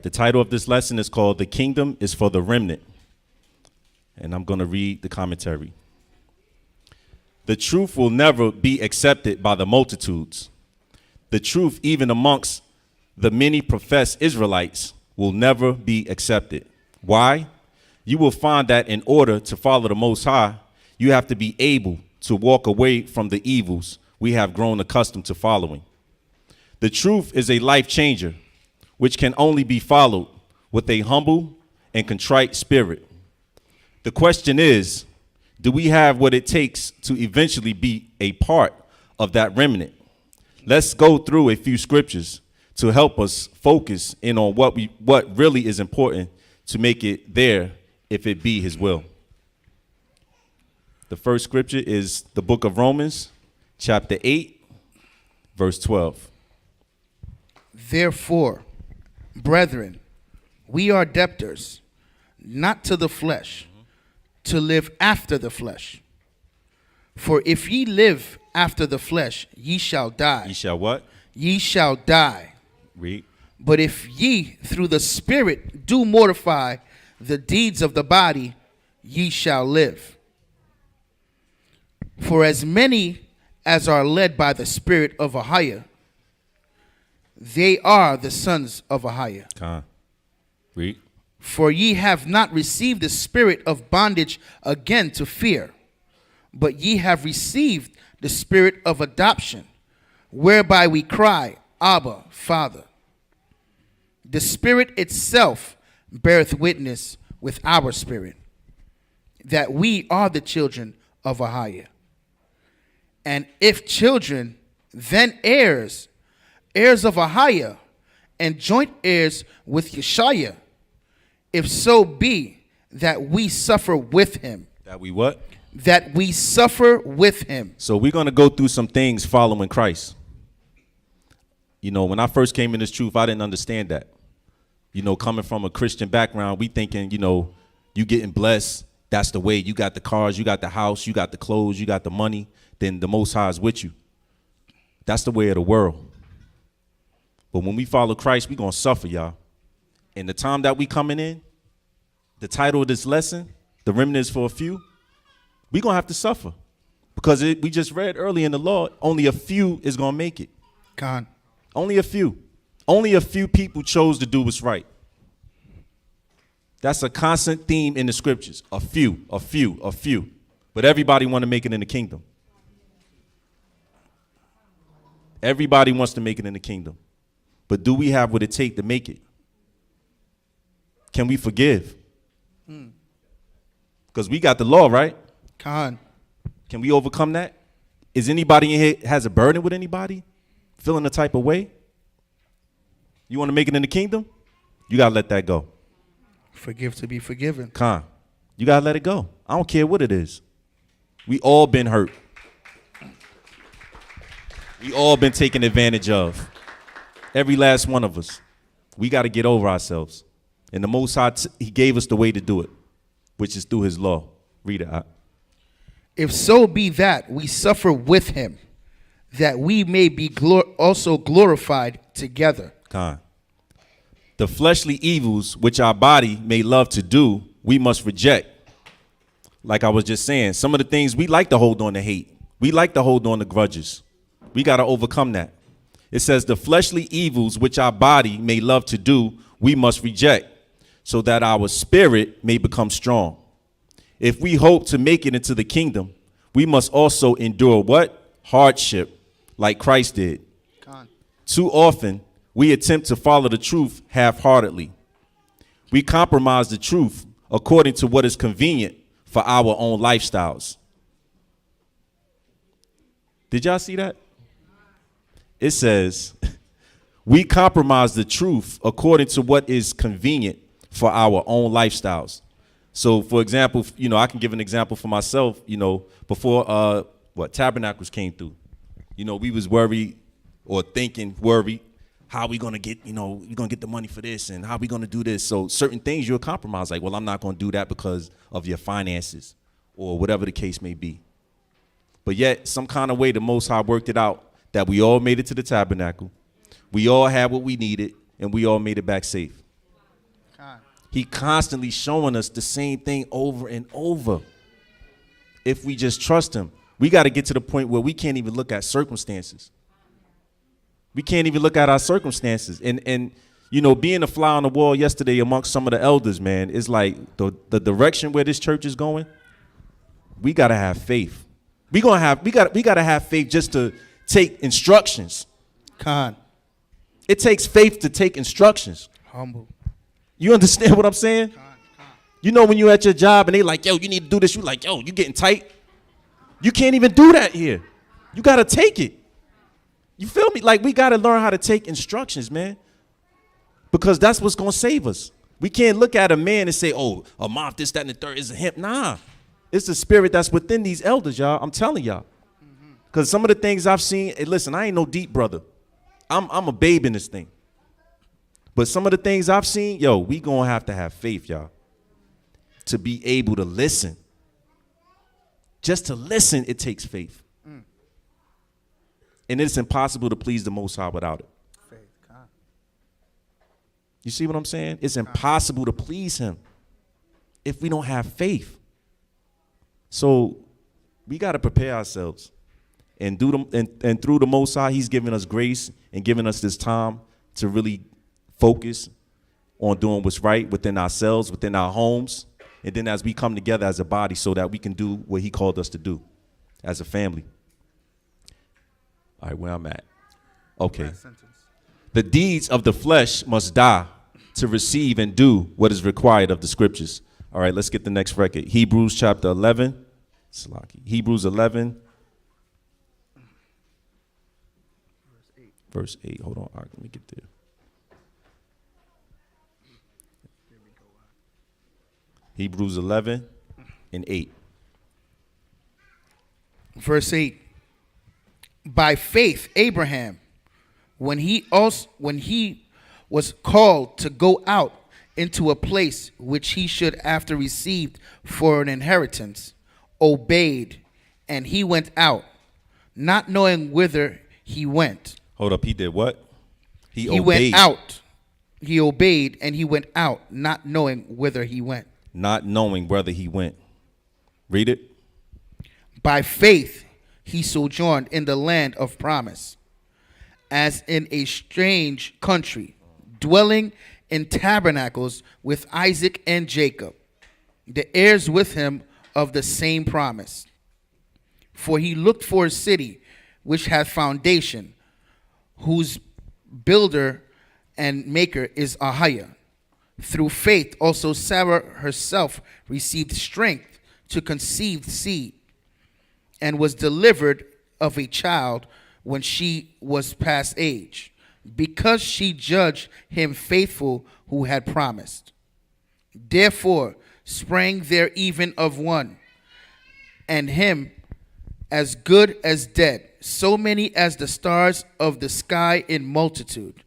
right, the title of this lesson is called The Kingdom is for the Remnant. And I'm going to read the commentary. The truth will never be accepted by the multitudes. The truth, even amongst the many professed Israelites, will never be accepted. Why? You will find that in order to follow the Most High, you have to be able to walk away from the evils we have grown accustomed to following. The truth is a life changer, which can only be followed with a humble and contrite spirit. The question is, do we have what it takes to eventually be a part of that remnant? Let's go through a few scriptures to help us focus in on what really is important to make it there if it be his will. The first scripture is the book of Romans, chapter 8, verse 12. Therefore, brethren, we are debtors, not to the flesh, to live after the flesh. For if ye live after the flesh, ye shall die. Ye shall what? Ye shall die. Read. But if ye through the Spirit do mortify the deeds of the body, ye shall live. For as many as are led by the Spirit of Ahiah, they are the sons of Ahiah. Read. For ye have not received the spirit of bondage again to fear, but ye have received the spirit of adoption, whereby we cry, Abba, Father. The Spirit itself beareth witness with our spirit that we are the children of Ahiah. And if children, then heirs, heirs of Ahiah, and joint heirs with Yeshua, if so be that we suffer with him. That we what? That we suffer with him. So we're going to go through some things following Christ. You know, when I first came in this truth, I didn't understand that. You know, coming from a Christian background, we thinking, you know, you getting blessed. That's the way. You got the cars, you got the house, you got the clothes, you got the money. Then the Most High is with you. That's the way of the world. But when we follow Christ, we're going to suffer, y'all. And the time that we coming in, the title of this lesson, the remnant is for a few, we're going to have to suffer. Because we just read early in the law, only a few is going to make it. Con. Only a few. Only a few people chose to do what's right. That's a constant theme in the scriptures. A few, a few, a few. But everybody want to make it in the kingdom. Everybody wants to make it in the kingdom. But do we have what it takes to make it? Can we forgive? Because we got the law, right? Con. Can we overcome that? Is anybody in here has a burden with anybody? Feeling the type of way? You want to make it in the kingdom? You got to let that go. Forgive to be forgiven. Con. You got to let it go. I don't care what it is. We all been hurt. We all been taken advantage of. Every last one of us. We got to get over ourselves. And the Most High, he gave us the way to do it, which is through his law. Read it out. If so be that we suffer with him, that we may be also glorified together. Con. The fleshly evils which our body may love to do, we must reject. Like I was just saying, some of the things we like to hold on to hate. We like to hold on to grudges. We got to overcome that. It says the fleshly evils which our body may love to do, we must reject, so that our spirit may become strong. If we hope to make it into the kingdom, we must also endure what? Hardship, like Christ did. Too often, we attempt to follow the truth half-heartedly. We compromise the truth according to what is convenient for our own lifestyles. Did y'all see that? It says, we compromise the truth according to what is convenient for our own lifestyles. So, for example, you know, I can give an example for myself, you know, before Tabernacles came through. You know, we was worried or thinking worried, how we going to get, you know, we're going to get the money for this and how we going to do this. So certain things you'll compromise, like, well, I'm not going to do that because of your finances or whatever the case may be. But yet, some kind of way, the Most High worked it out that we all made it to the tabernacle. We all had what we needed, and we all made it back safe. He constantly showing us the same thing over and over. If we just trust him, we got to get to the point where we can't even look at circumstances. We can't even look at our circumstances. And you know, being a fly on the wall yesterday amongst some of the elders, man, is like the direction where this church is going. We got to have faith. We got to have faith just to take instructions. Con. It takes faith to take instructions. Humble. You understand what I'm saying? Con. You know when you're at your job and they like, yo, you need to do this. You like, yo, you getting tight. You can't even do that here. You got to take it. You feel me? Like, we got to learn how to take instructions, man. Because that's what's going to save us. We can't look at a man and say, oh, a moth, this, that, and the third is a hemp. Nah. It's the spirit that's within these elders, y'all. I'm telling y'all. Because some of the things I've seen, and listen, I ain't no deep brother. I'm a babe in this thing. But some of the things I've seen, yo, we going to have faith, y'all, to be able to listen. Just to listen, it takes faith. And it's impossible to please the Most High without it. You see what I'm saying? It's impossible to please him if we don't have faith. So we got to prepare ourselves. And through the Most High, he's giving us grace and giving us this time to really focus on doing what's right within ourselves, within our homes. And then as we come together as a body so that we can do what he called us to do as a family. All right, where I'm at. Okay. The deeds of the flesh must die to receive and do what is required of the scriptures. All right, let's get the next record. Hebrews chapter 11. Hebrews 11. Verse 8. Hold on. All right, let me get there. Hebrews 11 and 8. Verse 8. By faith, Abraham, when he was called to go out into a place which he should after receive for an inheritance, obeyed, and he went out, not knowing whither he went. Hold up, he did what? He obeyed. Went out. He obeyed, and he went out, not knowing whither he went. Not knowing whether he went. Read it. By faith, he sojourned in the land of promise, as in a strange country, dwelling in tabernacles with Isaac and Jacob, the heirs with him of the same promise. For he looked for a city which hath foundation, whose builder and maker is Ahiah. Through faith also Sarah herself received strength to conceive seed, and was delivered of a child when she was past age, because she judged him faithful who had promised. Therefore sprang there even of one, and him as good as dead, so many as the stars of the sky in multitude,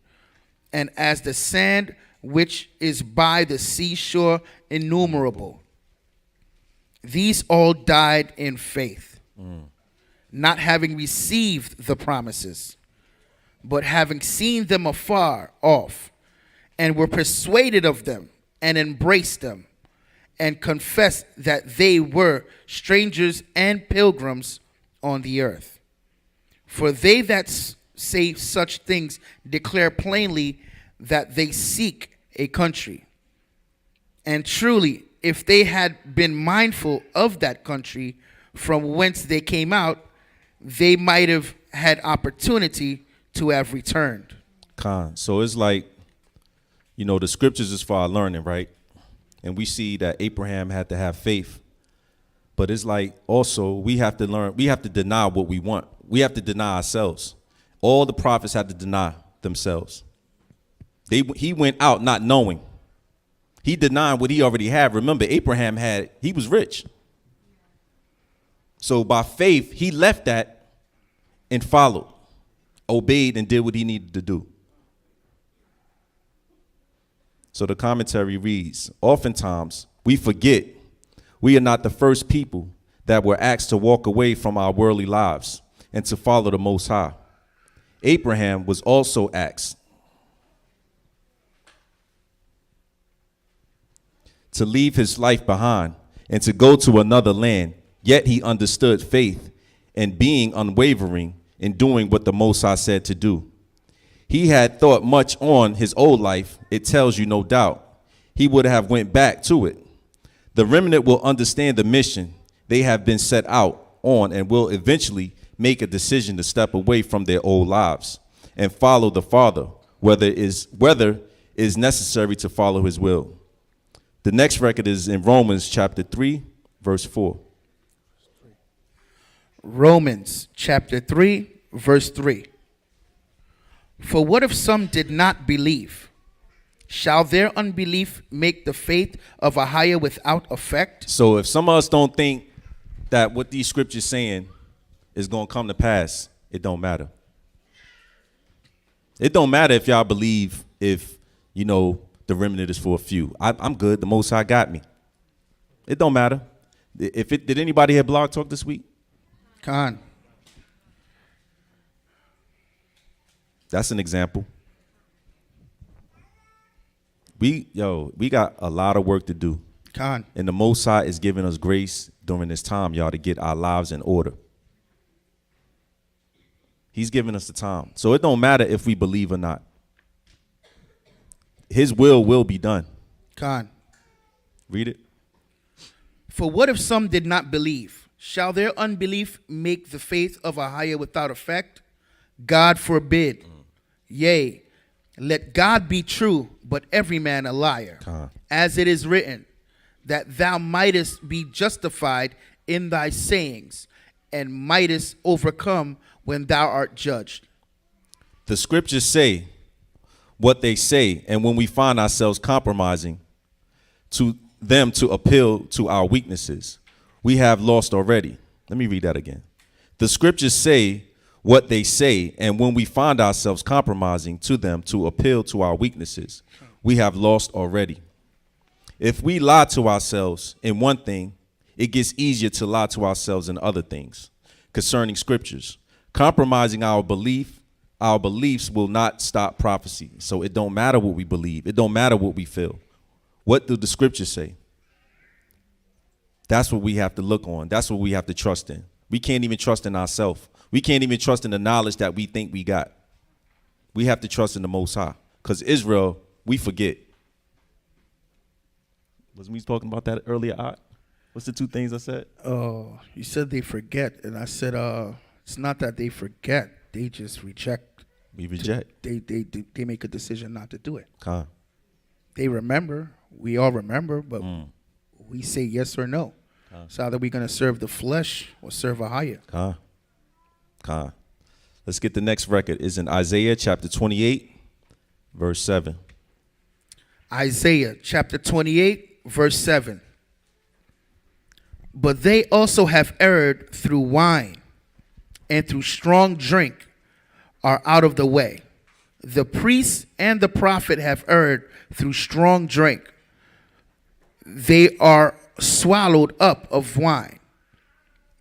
and as the sand which is by the seashore innumerable. These all died in faith, not having received the promises, but having seen them afar off, and were persuaded of them, and embraced them, and confessed that they were strangers and pilgrims on the earth. For they that say such things declare plainly that they seek a country. And truly, if they had been mindful of that country from whence they came out, they might have had opportunity to have returned. So it's like, you know, the scriptures is for our learning, right? And we see that Abraham had to have faith. But it's like also we have to learn, we have to deny what we want. We have to deny ourselves. All the prophets had to deny themselves. He went out not knowing. He denied what he already had. Remember, Abraham he was rich. So by faith, he left that and followed, obeyed, and did what he needed to do. So the commentary reads, oftentimes we forget we are not the first people that were asked to walk away from our worldly lives and to follow the Most High. Abraham was also asked. to leave his life behind and to go to another land. Yet he understood faith and being unwavering in doing what the Most High said to do. He had thought much on his old life. It tells you no doubt he would have went back to it. The remnant will understand the mission they have been set out on and will eventually make a decision to step away from their old lives and follow the Father, whether is necessary to follow his will. The next record is in Romans chapter 3, verse 4. Romans chapter 3, verse 3. For what if some did not believe? Shall their unbelief make the faith of a higher without effect? So if some of us don't think that what these scriptures saying is going to come to pass, it don't matter. It don't matter if y'all believe if, you know, the remnant is for a few. I'm good. The Most High got me. It don't matter. Did anybody have Blog Talk this week? Khan. That's an example. We got a lot of work to do. Khan. And the Most High is giving us grace during this time, y'all, to get our lives in order. He's giving us the time. So it don't matter if we believe or not. His will be done. Khan. Read it. For what if some did not believe? Shall their unbelief make the faith of a higher without effect? God forbid. Yea, let God be true, but every man a liar. As it is written, that thou mightest be justified in thy sayings, and mightest overcome when thou art judged. The scriptures say what they say, and when we find ourselves compromising to them to appeal to our weaknesses, we have lost already. Let me read that again. The scriptures say what they say, and when we find ourselves compromising to them to appeal to our weaknesses, we have lost already. If we lie to ourselves in one thing, it gets easier to lie to ourselves in other things concerning scriptures. Compromising our beliefs will not stop prophecy. So it don't matter what we believe. It don't matter what we feel. What do the scriptures say? That's what we have to look on. That's what we have to trust in. We can't even trust in ourselves. We can't even trust in the knowledge that we think we got. We have to trust in the Most High. Because Israel, we forget. Wasn't we talking about that earlier, Art? What's the two things I said? Oh, you said they forget. And I said, it's not that they forget. They just reject. We reject. They make a decision not to do it. Khan. They remember. We all remember, but we say yes or no. So either we're going to serve the flesh or serve a higher. Khan. Let's get the next record. It's in Isaiah chapter 28, verse 7. Isaiah chapter 28, verse 7. But they also have erred through wine, and through strong drink are out of the way. The priest and the prophet have erred through strong drink. They are swallowed up of wine.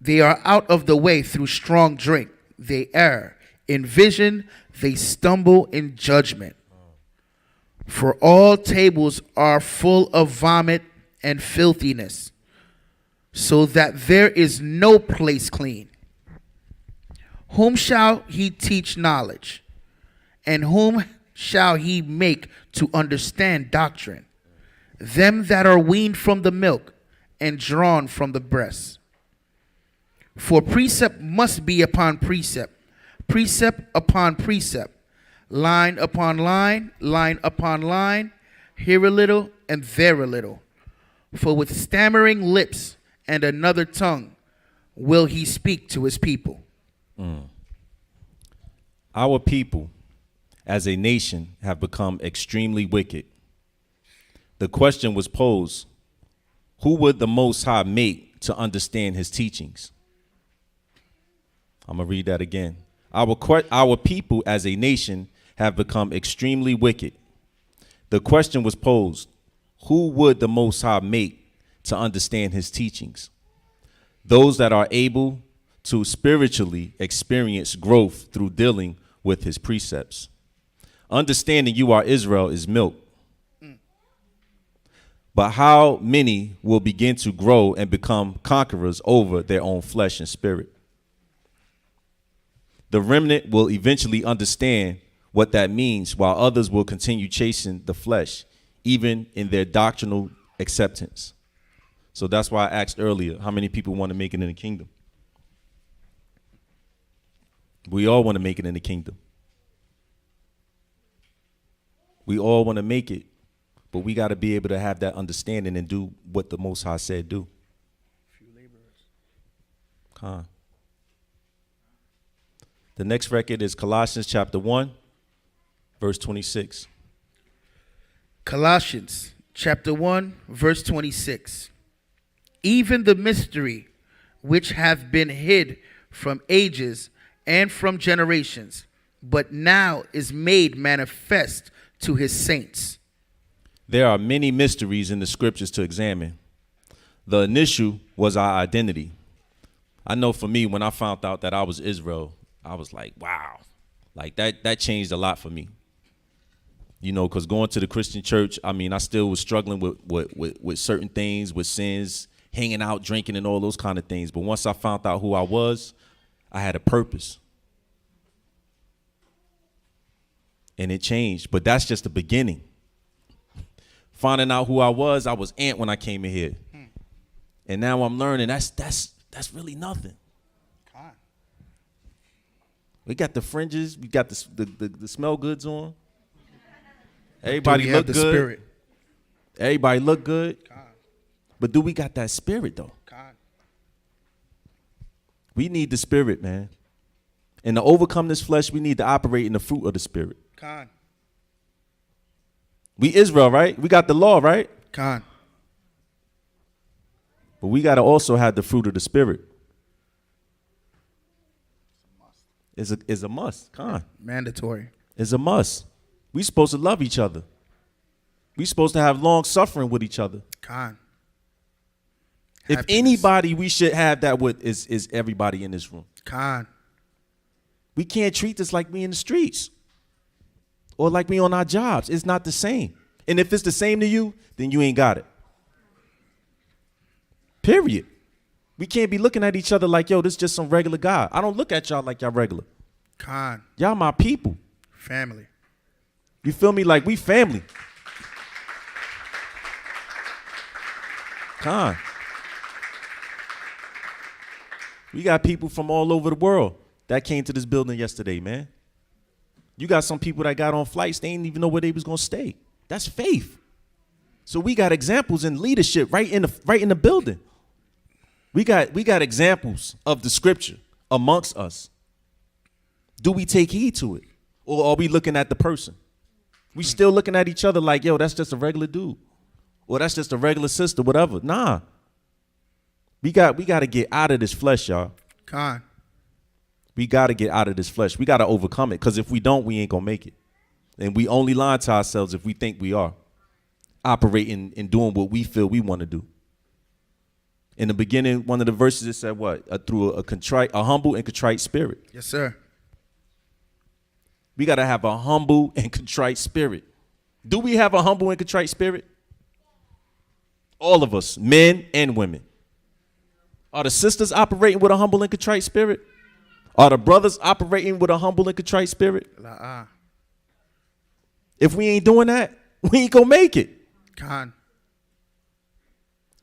They are out of the way through strong drink. They err in vision. They stumble in judgment. For all tables are full of vomit and filthiness, so that there is no place clean. Whom shall he teach knowledge? And whom shall he make to understand doctrine? Them that are weaned from the milk and drawn from the breast. For precept must be upon precept, precept upon precept, line upon line, line upon line, here a little and there a little. For with stammering lips and another tongue will he speak to his people. Our people, as a nation, have become extremely wicked. The question was posed, who would the Most High make to understand his teachings? I'm going to read that again. Our people, as a nation, have become extremely wicked. The question was posed, who would the Most High make to understand his teachings? Those that are able to spiritually experience growth through dealing with his precepts. Understanding you are Israel is milk. But how many will begin to grow and become conquerors over their own flesh and spirit? The remnant will eventually understand what that means, while others will continue chasing the flesh, even in their doctrinal acceptance. So that's why I asked earlier, how many people want to make it in the kingdom? We all want to make it in the kingdom. We all want to make it, but we got to be able to have that understanding and do what the Most High said do. Few laborers. Con. The next record is Colossians chapter 1, verse 26. Colossians chapter 1, verse 26. Even the mystery which hath been hid from ages and from generations, but now is made manifest to his saints. There are many mysteries in the scriptures to examine. The initial was our identity. I know for me, when I found out that I was Israel, I was like, wow, like that changed a lot for me. You know, because going to the Christian church, I mean, I still was struggling with certain things, with sins, hanging out, drinking, and all those kind of things. But once I found out who I was, I had a purpose. And it changed. But that's just the beginning. Finding out who I was ant when I came in here. And now I'm learning that's really nothing. We got the fringes, we got the smell goods on. Everybody look good. Spirit? Everybody look good. But do we got that spirit though? We need the spirit, man. And to overcome this flesh, we need to operate in the fruit of the spirit. We Israel, right? We got the law, right? But we got to also have the fruit of the spirit. It's a must. Mandatory. It's a must. We supposed to love each other. We supposed to have long suffering with each other. If anybody we should have that with is everybody in this room. We can't treat this like we in the streets or like we on our jobs. It's not the same. And if it's the same to you, then you ain't got it. Period. We can't be looking at each other like, yo, this is just some regular guy. I don't look at y'all like y'all regular. Y'all my people. Family. You feel me? Like we family. We got people from all over the world that came to this building yesterday, man. You got some people that got on flights, they didn't even know where they was gonna stay. That's faith. So we got examples in leadership right in the building. We got examples of the scripture amongst us. Do we take heed to it? Or are we looking at the person? We still looking at each other like, yo, that's just a regular dude. Or that's just a regular sister, whatever. Nah. We got to get out of this flesh, y'all. We got to get out of this flesh. We got to overcome it. Because if we don't, we ain't going to make it. And we only lie to ourselves if we think we are operating and doing what we feel we want to do. In the beginning, one of the verses, it said what? Through a humble and contrite spirit. Yes, sir. We got to have a humble and contrite spirit. Do we have a humble and contrite spirit? All of us, men and women. Are the sisters operating with a humble and contrite spirit? Are the brothers operating with a humble and contrite spirit? If we ain't doing that, we ain't gonna make it.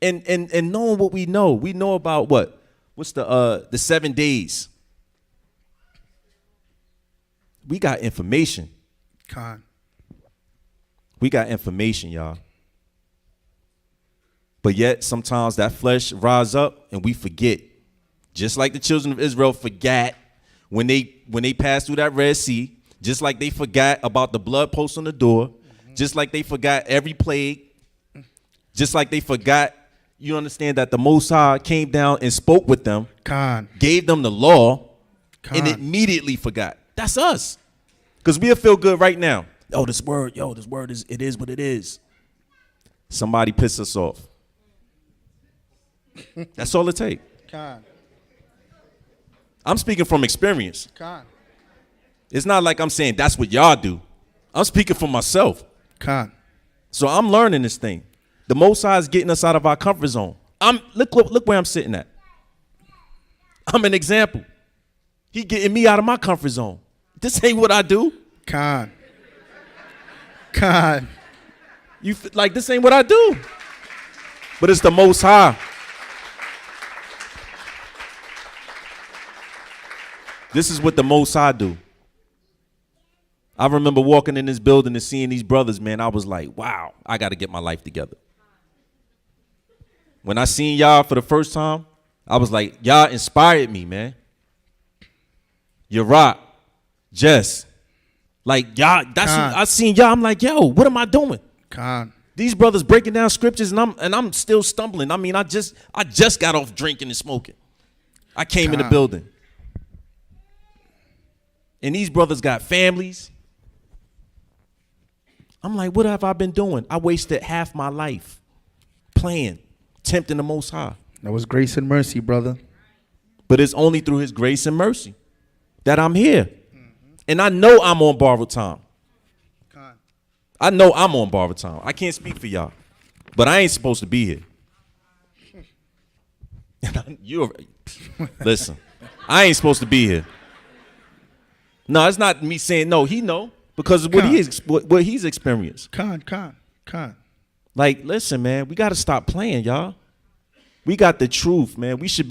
And knowing what we know about what? What's the 7 days? We got information. We got information, y'all. But yet sometimes that flesh rise up and we forget. Just like the children of Israel forgot when they passed through that Red Sea, just like they forgot about the blood post on the door, just like they forgot every plague, just like they forgot, you understand, that the Most High came down and spoke with them, gave them the law, and immediately forgot. That's us. Because we'll feel good right now. This word it is what it is. Somebody piss us off. That's all it takes. I'm speaking from experience. It's not like I'm saying that's what y'all do. I'm speaking for myself. So I'm learning this thing. The Most High is getting us out of our comfort zone. Look where I'm sitting at. I'm an example. He getting me out of my comfort zone. This ain't what I do. Con. Like, this ain't what I do. But it's the Most High. This is what the Most High do. I remember walking in this building and seeing these brothers, man. I was like, wow, I got to get my life together. When I seen y'all for the first time, I was like, y'all inspired me, man. You rock, Jess. Like, y'all, I seen y'all. I'm like, yo, what am I doing? These brothers breaking down scriptures, and I'm still stumbling. I mean, I just got off drinking and smoking. I came in the building. And these brothers got families. I'm like, what have I been doing? I wasted half my life playing, tempting the Most High. That was grace and mercy, brother. But it's only through his grace and mercy that I'm here. Mm-hmm. And I know I'm on borrowed time. I know I'm on borrowed time. I can't speak for y'all. But I ain't supposed to be here. Listen, I ain't supposed to be here. No, it's not me saying no. He know because of what he's experienced. Like, listen, man, we got to stop playing, y'all. We got the truth, man. We should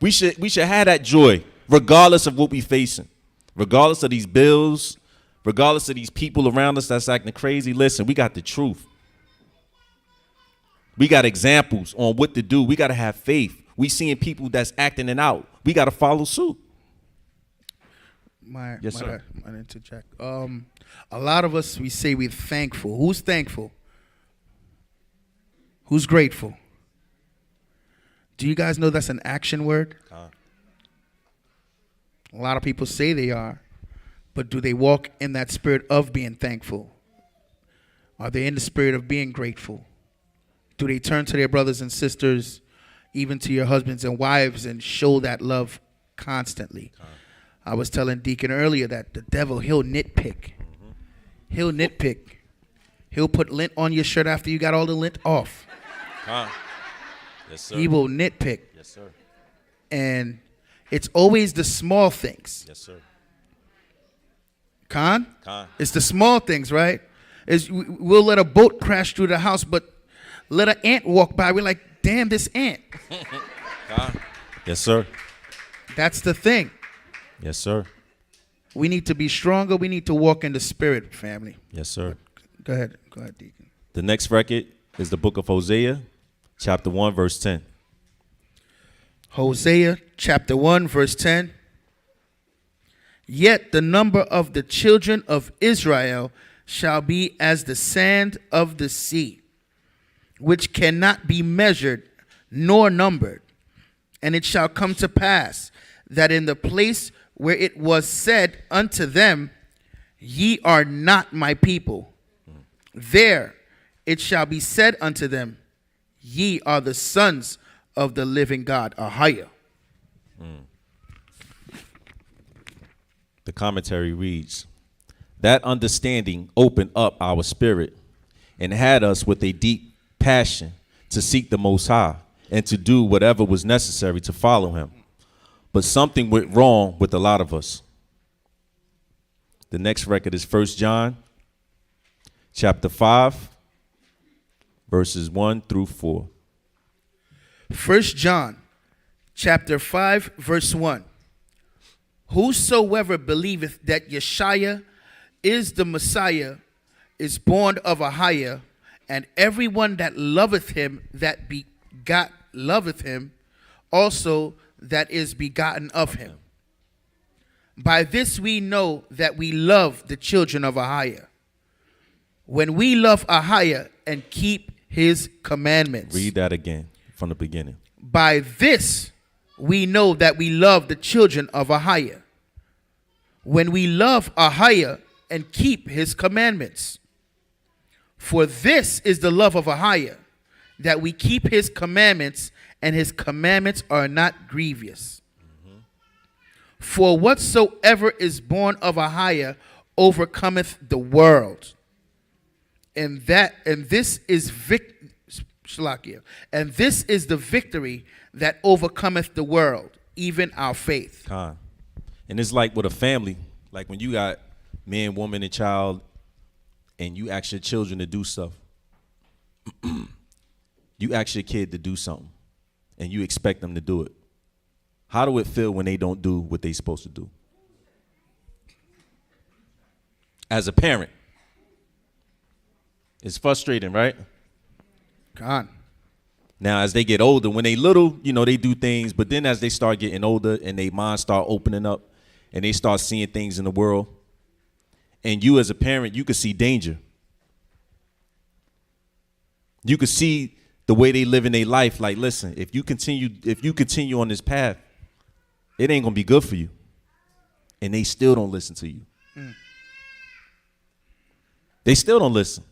have that joy, regardless of what we facing, regardless of these bills, regardless of these people around us that's acting crazy. Listen, we got the truth. We got examples on what to do. We got to have faith. We seeing people that's acting it out. We got to follow suit. Yes, sir. I interject. A lot of us, we say we're thankful. Who's thankful? Who's grateful? Do you guys know that's an action word? A lot of people say they are, but do they walk in that spirit of being thankful? Are they in the spirit of being grateful? Do they turn to their brothers and sisters, even to your husbands and wives, and show that love constantly? I was telling Deacon earlier that the devil, he'll nitpick. He'll nitpick. He'll put lint on your shirt after you got all the lint off. Yes, sir. He will nitpick. Yes, sir. And it's always the small things. Yes, sir. It's the small things, right? We'll let a boat crash through the house, but let an ant walk by. We're like, damn, this ant. Yes, sir. That's the thing. Yes, sir. We need to be stronger. We need to walk in the spirit, family. Yes, sir. Go ahead, Deacon. The next record is the book of Hosea, chapter 1, verse 10. Hosea, chapter 1, verse 10. Yet the number of the children of Israel shall be as the sand of the sea, which cannot be measured nor numbered. And it shall come to pass that in the place where it was said unto them, ye are not my people, there it shall be said unto them, ye are the sons of the living God. Ahaya. The commentary reads, that understanding opened up our spirit and had us with a deep passion to seek the Most High and to do whatever was necessary to follow him. But something went wrong with a lot of us. The next record is 1 John chapter 5, verses 1 through 4. 1 John chapter 5, verse 1. Whosoever believeth that Yeshua is the Messiah is born of Ahia, and everyone that loveth him that begot loveth him also that is begotten of him. By this we know that we love the children of Ahia, when we love Ahia and keep his commandments. Read that again from the beginning. By this we know that we love the children of Ahia, when we love Ahia and keep his commandments. For this is the love of Ahia, that we keep his commandments, and his commandments are not grievous. For whatsoever is born of Ahia overcometh the world. And this is Shalakia. And this is the victory that overcometh the world, even our faith. Con. And it's like with a family, like when you got man, woman, and child, and you ask your children to do stuff. You ask your kid to do something, and you expect them to do it. How do it feel when they don't do what they're supposed to do? As a parent, it's frustrating, right? God. Now, as they get older, when they little, you know, they do things, but then as they start getting older and their minds start opening up and they start seeing things in the world, and you as a parent, you can see danger. You can see the way they live in their life. Like, listen, if you continue on this path, it ain't gonna be good for you. And they still don't listen to you. They still don't listen.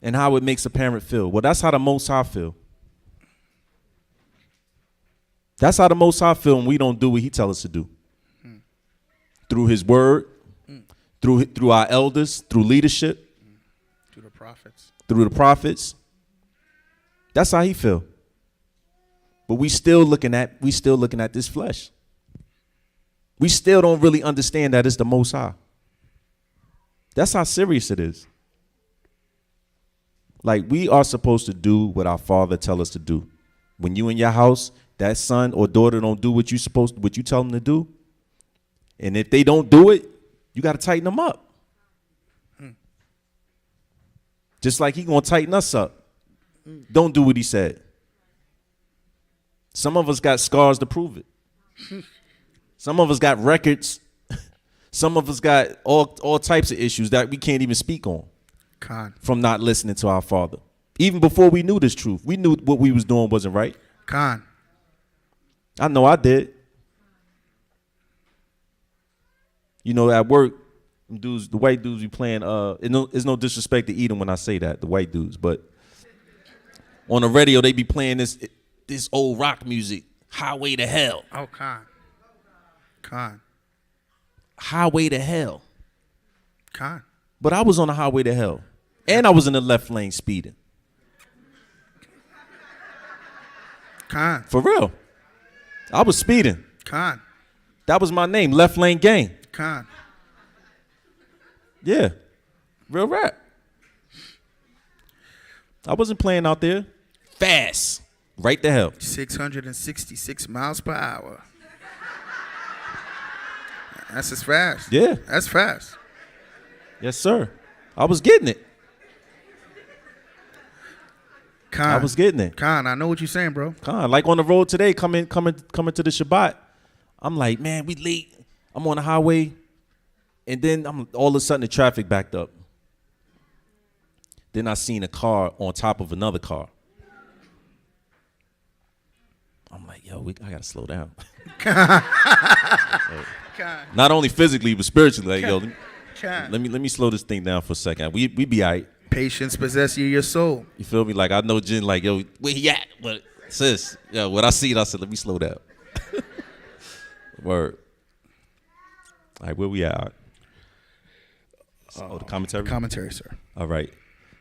And how it makes a parent feel. Well, that's how the Most High feel. That's how the Most High feel when we don't do what he tells us to do. Through his word, through our elders, through leadership. Through the prophets. Through the prophets. That's how he feel. But we still looking at this flesh. We still don't really understand that it's the Most High. That's how serious it is. Like, we are supposed to do what our Father tell us to do. When you in your house, that son or daughter don't do what you tell them to do, and if they don't do it, you got to tighten them up. Just like he gonna tighten us up. Don't do what he said. Some of us got scars to prove it. Some of us got records. Some of us got all types of issues that we can't even speak on. Con. From not listening to our Father. Even before we knew this truth, we knew what we was doing wasn't right. Con. I know I did. You know, at work, dudes, the white dudes be playing, it's no disrespect to Edom when I say that, the white dudes, but on the radio they be playing this old rock music, Highway to Hell. Oh, Con. Highway to Hell. Con. But I was on the highway to hell. And I was in the left lane speeding. Con. For real. I was speeding. Con. That was my name, Left Lane Gang. Con. Yeah. Real rap. I wasn't playing out there. Fast. Right to hell. 666 miles per hour. That's as fast. Yeah. That's fast. Yes, sir. I was getting it. Con. I was getting it. Con, I know what you're saying, bro. Con, like on the road today, coming to the Shabbat, I'm like, man, we late. I'm on the highway, and then all of a sudden the traffic backed up. Then I seen a car on top of another car. I'm like, yo, I gotta slow down. Not only physically but spiritually, like, yo, let me slow this thing down for a second. We be all right. Patience possess you your soul. You feel me? Like, I know Jen, like, yo, where he at? But sis, yo, when I see it, I said, let me slow down. Word. All right, where we at? The commentary? Commentary, sir. All right.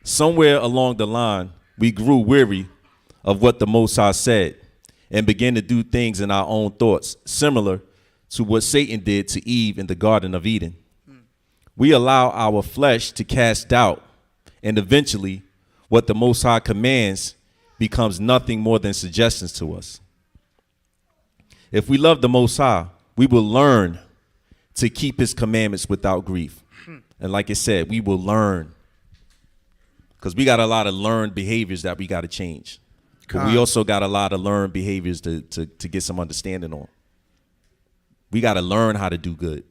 Somewhere along the line, we grew weary of what the Most High said and began to do things in our own thoughts, similar to what Satan did to Eve in the Garden of Eden. We allow our flesh to cast doubt, and eventually what the Most High commands becomes nothing more than suggestions to us. If we love the Most High, we will learn to keep his commandments without grief. And like I said, we will learn, because we got a lot of learned behaviors that we got to change. But we also got a lot of learned behaviors to get some understanding on. We got to learn how to do good.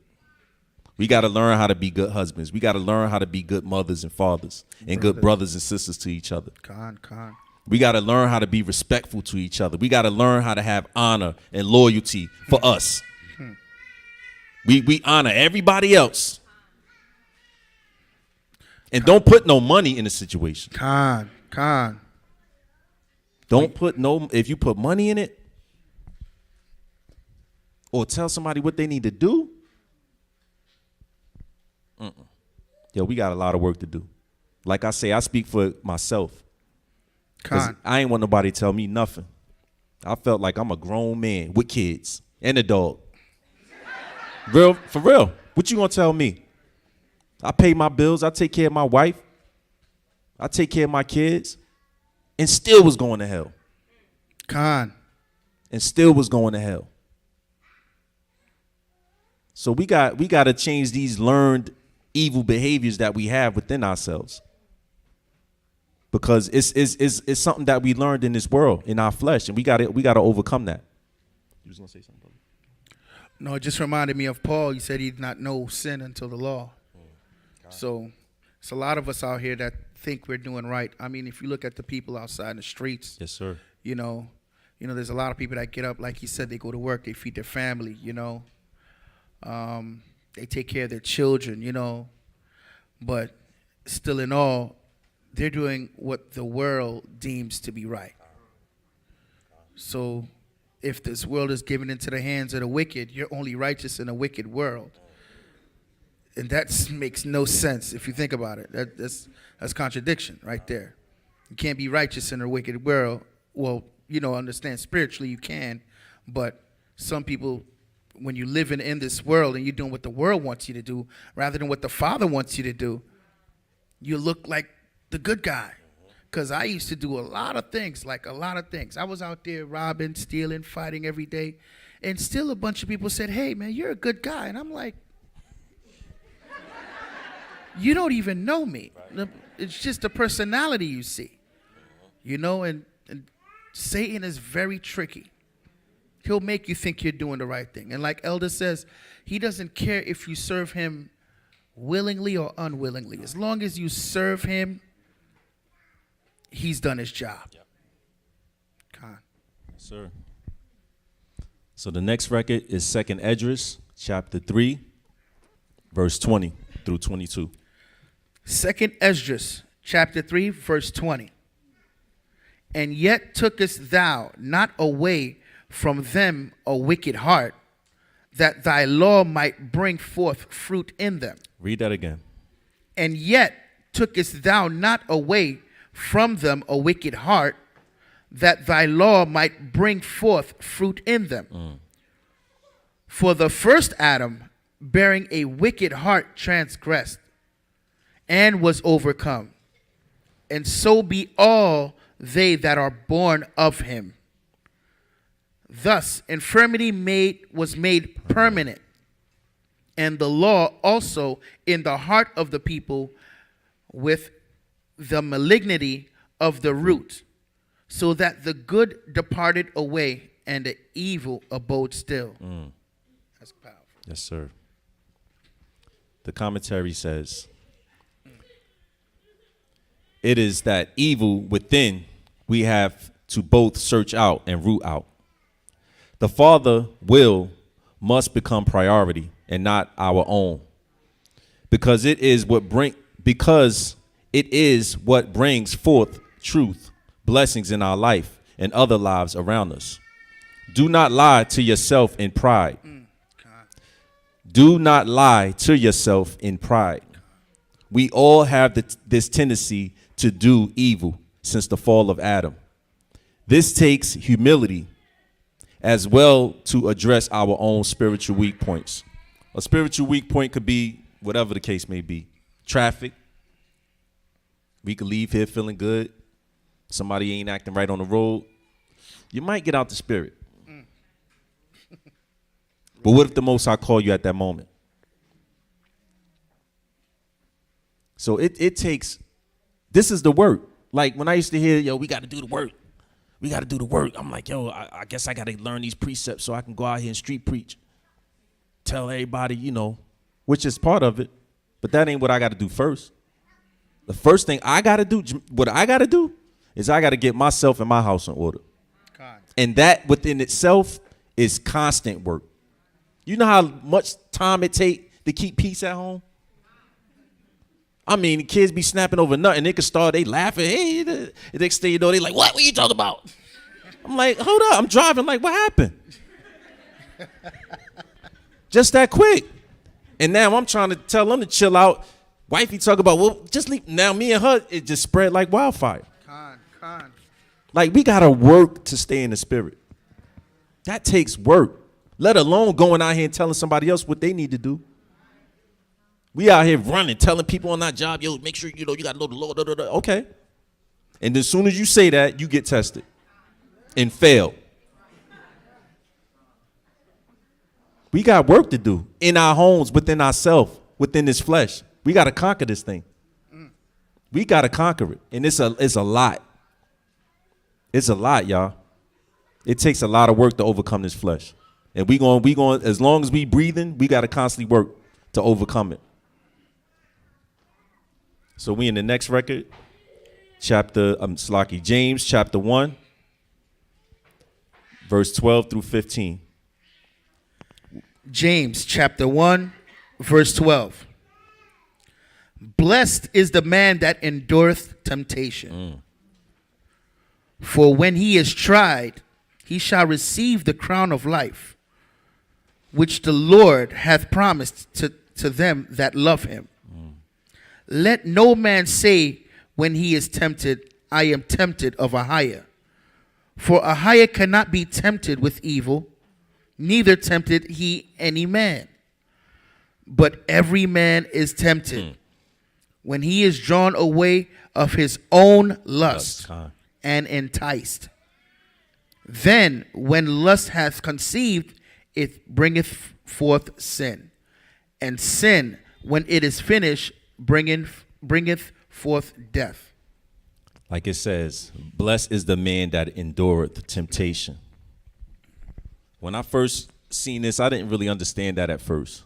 We got to learn how to be good husbands. We got to learn how to be good mothers and fathers and good brothers and sisters to each other. We got to learn how to be respectful to each other. We got to learn how to have honor and loyalty for us. We honor everybody else. And don't put no money in the situation. Don't put if you put money in it or tell somebody what they need to do, yo, we got a lot of work to do. Like I say, I speak for myself. 'Cause Con. I ain't want nobody to tell me nothing. I felt like I'm a grown man with kids and a dog. Real, for real. What you gonna tell me? I pay my bills. I take care of my wife. I take care of my kids, and still was going to hell. Con. And still was going to hell. So we got to change these learned evil behaviors that we have within ourselves. Because it's something that we learned in this world, in our flesh, and we got to overcome that. You was gonna say something, brother? No, it just reminded me of Paul. He said he did not know sin until the law. So it's a lot of us out here that think we're doing right. I mean, if you look at the people outside in the streets, Yes, sir. you know, there's a lot of people that get up, like he said, they go to work, they feed their family, they take care of their children, but still in all, they're doing what the world deems to be right. So if this world is given into the hands of the wicked, you're only righteous in a wicked world. And that makes no sense if you think about it. That's contradiction right there. You can't be righteous in a wicked world. Well, understand spiritually you can, but some people, when you live in this world and you're doing what the world wants you to do rather than what the Father wants you to do, you look like the good guy. Because I used to do a lot of things. I was out there robbing, stealing, fighting every day. And still a bunch of people said, hey, man, you're a good guy. And I'm like, you don't even know me. It's just a personality you see. And Satan is very tricky. He'll make you think you're doing the right thing. And like Elder says, he doesn't care if you serve him willingly or unwillingly. As long as you serve him, he's done his job. Yep. Con. Yes, sir. So the next record is 2 Esdras, chapter 3, verse 20 through 22. 2 Esdras, chapter 3, verse 20. And yet tookest thou not away from them a wicked heart, that thy law might bring forth fruit in them. Read that again. And yet tookest thou not away from them a wicked heart, that thy law might bring forth fruit in them. For the first Adam, bearing a wicked heart, transgressed, and was overcome. And so be all they that are born of him. Thus infirmity was made permanent, and the law also in the heart of the people with the malignity of the root, so that the good departed away and the evil abode still. That's powerful. Yes, sir. The commentary says, it is that evil within we have to both search out and root out. The Father will must become priority and not our own, because it is what brings forth truth, blessings in our life and other lives around us. Do not lie to yourself in pride. Do not lie to yourself in pride. We all have this tendency to do evil since the fall of Adam. This takes humility as well to address our own spiritual weak points. A spiritual weak point could be whatever the case may be. Traffic. We could leave here feeling good. Somebody ain't acting right on the road. You might get out the spirit. But what if the Most High call you at that moment? So it takes, this is the work. Like when I used to hear, we got to do the work. We got to do the work. I'm like, I guess I got to learn these precepts so I can go out here and street preach. Tell everybody, which is part of it. But that ain't what I got to do first. The first thing I got to do, what I got to do, is I got to get myself and my house in order. God. And that within itself is constant work. You know how much time it take to keep peace at home? I mean, the kids be snapping over nothing. They could start, they laughing. Hey, the next thing you know, they like, what are you talking about? I'm like, hold up. I'm driving. Like, what happened? Just that quick. And now I'm trying to tell them to chill out Wifey talk about, well, just leave. Now me and her, it just spread like wildfire. Con. Like, we got to work to stay in the spirit. That takes work, let alone going out here and telling somebody else what they need to do. We out here running, telling people on our job, yo, make sure, you got to know the Lord. Okay. And as soon as you say that, you get tested and fail. We got work to do in our homes, within ourselves, within this flesh. We got to conquer this thing. We got to conquer it. And it's a lot. It's a lot, y'all. It takes a lot of work to overcome this flesh. And we going, as long as we breathing, we got to constantly work to overcome it. So we in the next record, James chapter 1, verse 12 through 15. James chapter 1, verse 12. Blessed is the man that endureth temptation. For when he is tried, he shall receive the crown of life, which the Lord hath promised to them that love him. Let no man say when he is tempted, I am tempted of a higher. For a higher cannot be tempted with evil, neither tempted he any man. But every man is tempted when he is drawn away of his own lust and enticed. Then when lust hath conceived, it bringeth forth sin. And sin, when it is finished, bringeth forth death. Like it says, blessed is the man that endureth temptation. When I first seen this, I didn't really understand that at first.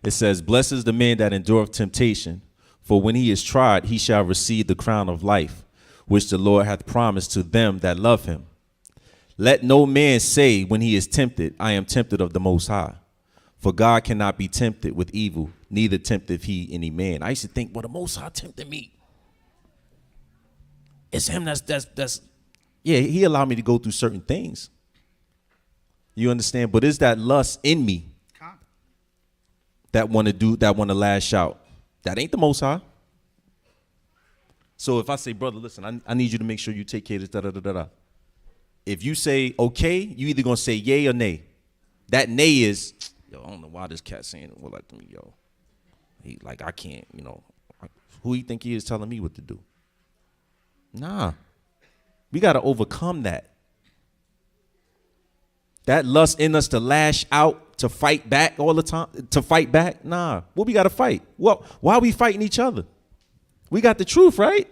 It says, blessed is the man that endureth temptation, for when he is tried, he shall receive the crown of life, which the Lord hath promised to them that love him. Let no man say when he is tempted, I am tempted of the Most High. For God cannot be tempted with evil, neither tempteth he any man. I used to think, well, the Most High tempted me. It's him yeah, he allowed me to go through certain things. You understand? But it's that lust in me that want to lash out. That ain't the Most High. So if I say, brother, listen, I need you to make sure you take care of this, If you say okay, you either gonna say yay or nay. That nay is, yo, I don't know why this cat saying well like to me, yo. He like I can't, who he think he is telling me what to do? Nah. We gotta overcome that. That lust in us to lash out, to fight back all the time, to fight back. Nah. What we gotta fight? Well, why are we fighting each other? We got the truth, right?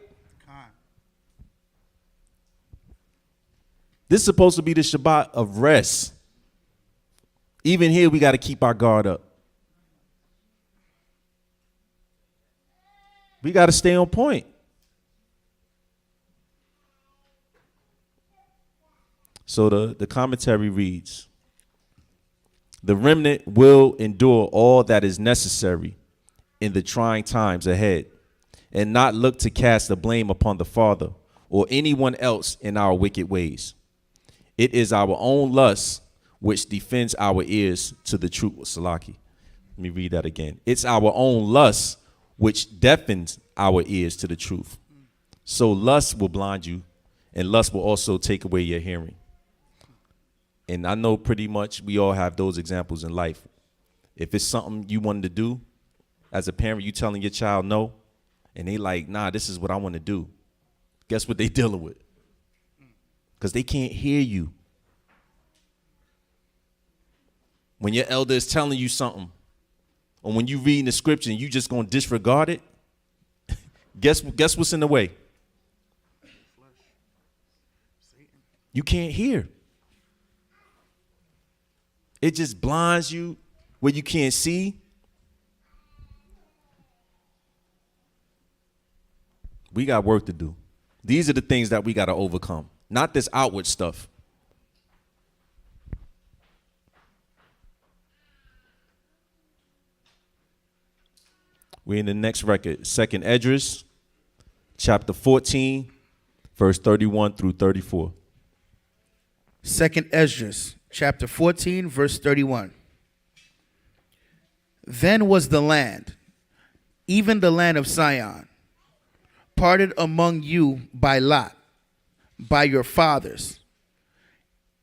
This is supposed to be the Shabbat of rest. Even here, we got to keep our guard up. We got to stay on point. So the commentary reads, the remnant will endure all that is necessary in the trying times ahead and not look to cast the blame upon the Father or anyone else in our wicked ways. It is our own lust which defends our ears to the truth. Salaki. Let me read that again. It's our own lust which deafens our ears to the truth. So lust will blind you, and lust will also take away your hearing. And I know pretty much we all have those examples in life. If it's something you wanted to do, as a parent, you telling your child no, and they like, nah, this is what I want to do. Guess what they dealing with? Because they can't hear you. When your elder is telling you something, or when you reading the scripture and you just going to disregard it, guess what's in the way? You can't hear. It just blinds you where you can't see. We got work to do. These are the things that we got to overcome. Not this outward stuff. We're in the next record, 2nd Esdras, chapter 14, verse 31 through 34. 2nd Esdras, chapter 14, verse 31. Then was the land even the land of Sion, parted among you by lot, by your fathers.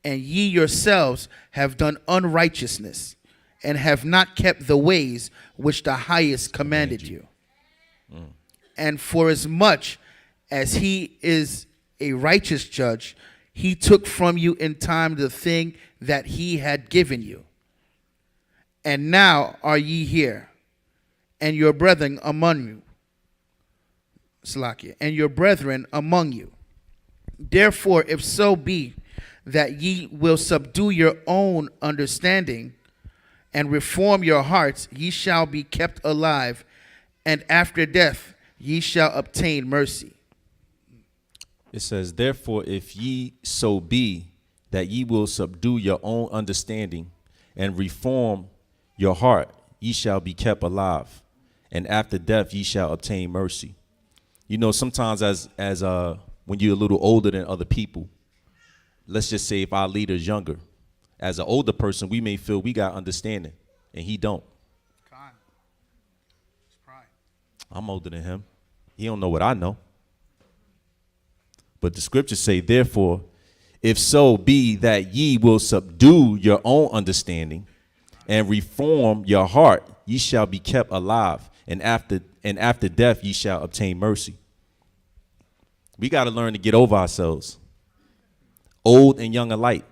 And ye yourselves have done unrighteousness, and have not kept the ways which the highest commanded you. And forasmuch as he is a righteous judge, he took from you in time the thing that he had given you. And now are ye here, and your brethren among you. Salakia, and your brethren among you. Therefore, if so be that ye will subdue your own understanding and reform your hearts, ye shall be kept alive, and after death ye shall obtain mercy. It says, therefore, if ye so be that ye will subdue your own understanding and reform your heart, ye shall be kept alive, and after death ye shall obtain mercy. You know, sometimes as when you're a little older than other people, let's just say if our leader's younger, as an older person, we may feel we got understanding, and he don't. I'm older than him. He don't know what I know. But the scriptures say, therefore, if so be that ye will subdue your own understanding and reform your heart, ye shall be kept alive, and after death ye shall obtain mercy. We got to learn to get over ourselves, old and young alike,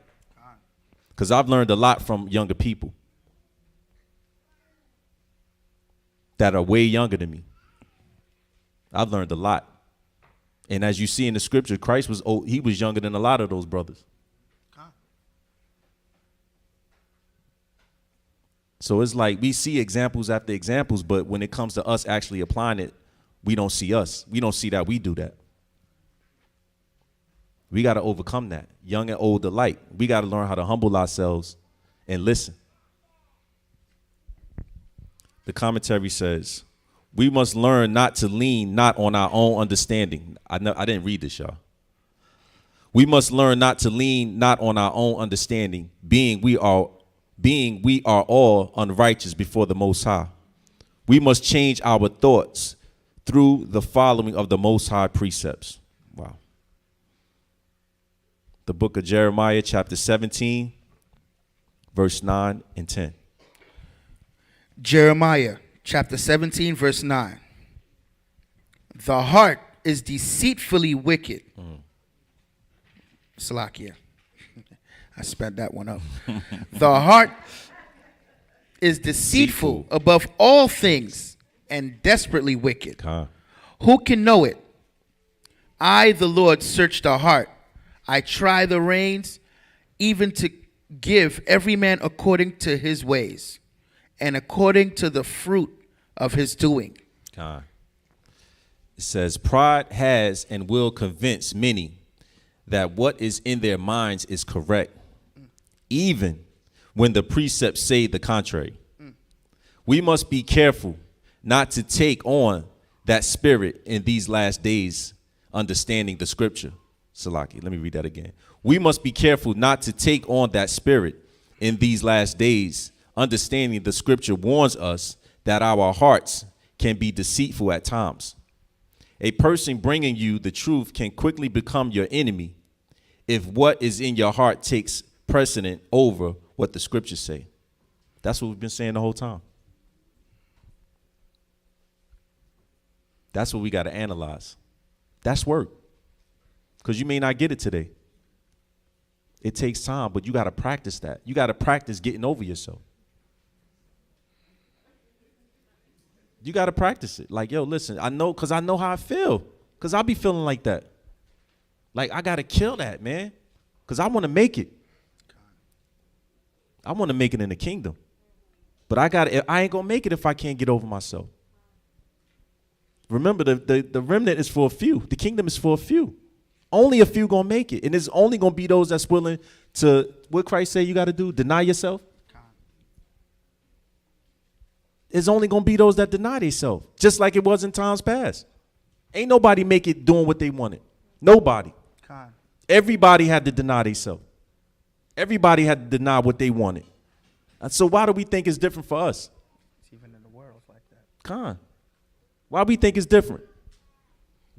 because I've learned a lot from younger people that are way younger than me. I've learned a lot. And as you see in the scripture, Christ was old. He was younger than a lot of those brothers. So it's like we see examples after examples, but when it comes to us actually applying it, we don't see us. We don't see that we do that. We got to overcome that, young and old alike. We got to learn how to humble ourselves and listen. The commentary says, we must learn not to lean not on our own understanding. I didn't read this, y'all. We must learn not to lean not on our own understanding, being we are all unrighteous before the Most High. We must change our thoughts through the following of the Most High precepts. Wow. The book of Jeremiah, chapter 17, verse 9 and 10. Jeremiah chapter 17, verse 9. The heart is deceitfully wicked. Salakia. I sped that one up. The heart is deceitful above all things and desperately wicked. Who can know it? I, the Lord, search the heart. I try the reins, even to give every man according to his ways and according to the fruit of his doing. It says, pride has and will convince many that what is in their minds is correct, even when the precepts say the contrary. We must be careful not to take on that spirit in these last days, understanding the scripture. Salaki, let me read that again. We must be careful not to take on that spirit in these last days, understanding the scripture warns us that our hearts can be deceitful at times. A person bringing you the truth can quickly become your enemy if what is in your heart takes precedent over what the scriptures say. That's what we've been saying the whole time. That's what we got to analyze. That's work. Because you may not get it today. It takes time, but you got to practice that. You got to practice getting over yourself. You got to practice it. Like, yo, listen, I know, because I know how I feel. Because I be feeling like that. Like, I got to kill that, man. Because I want to make it. I want to make it in the kingdom. But I ain't going to make it if I can't get over myself. Remember, the remnant is for a few. The kingdom is for a few. Only a few going to make it. And it's only going to be those that's willing to, what Christ say you got to do? Deny yourself? It's only going to be those that deny themselves, just like it was in times past. Ain't nobody make it doing what they wanted. Nobody. Everybody had to deny themselves. Everybody had to deny what they wanted. And so why do we think it's different for us? It's even in the world like that. Why we think it's different?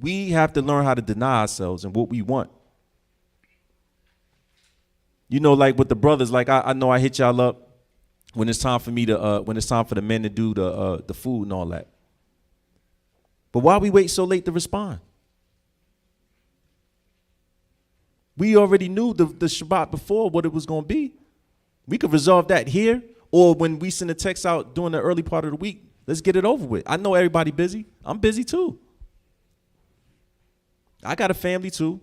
We have to learn how to deny ourselves and what we want. You know, like with the brothers, like I know I hit y'all up when it's time for me to when it's time for the men to do the food and all that. But why we wait so late to respond? We already knew the Shabbat before what it was going to be. We could resolve that here, or when we send a text out during the early part of the week. Let's get it over with. I know everybody busy. I'm busy too. I got a family too.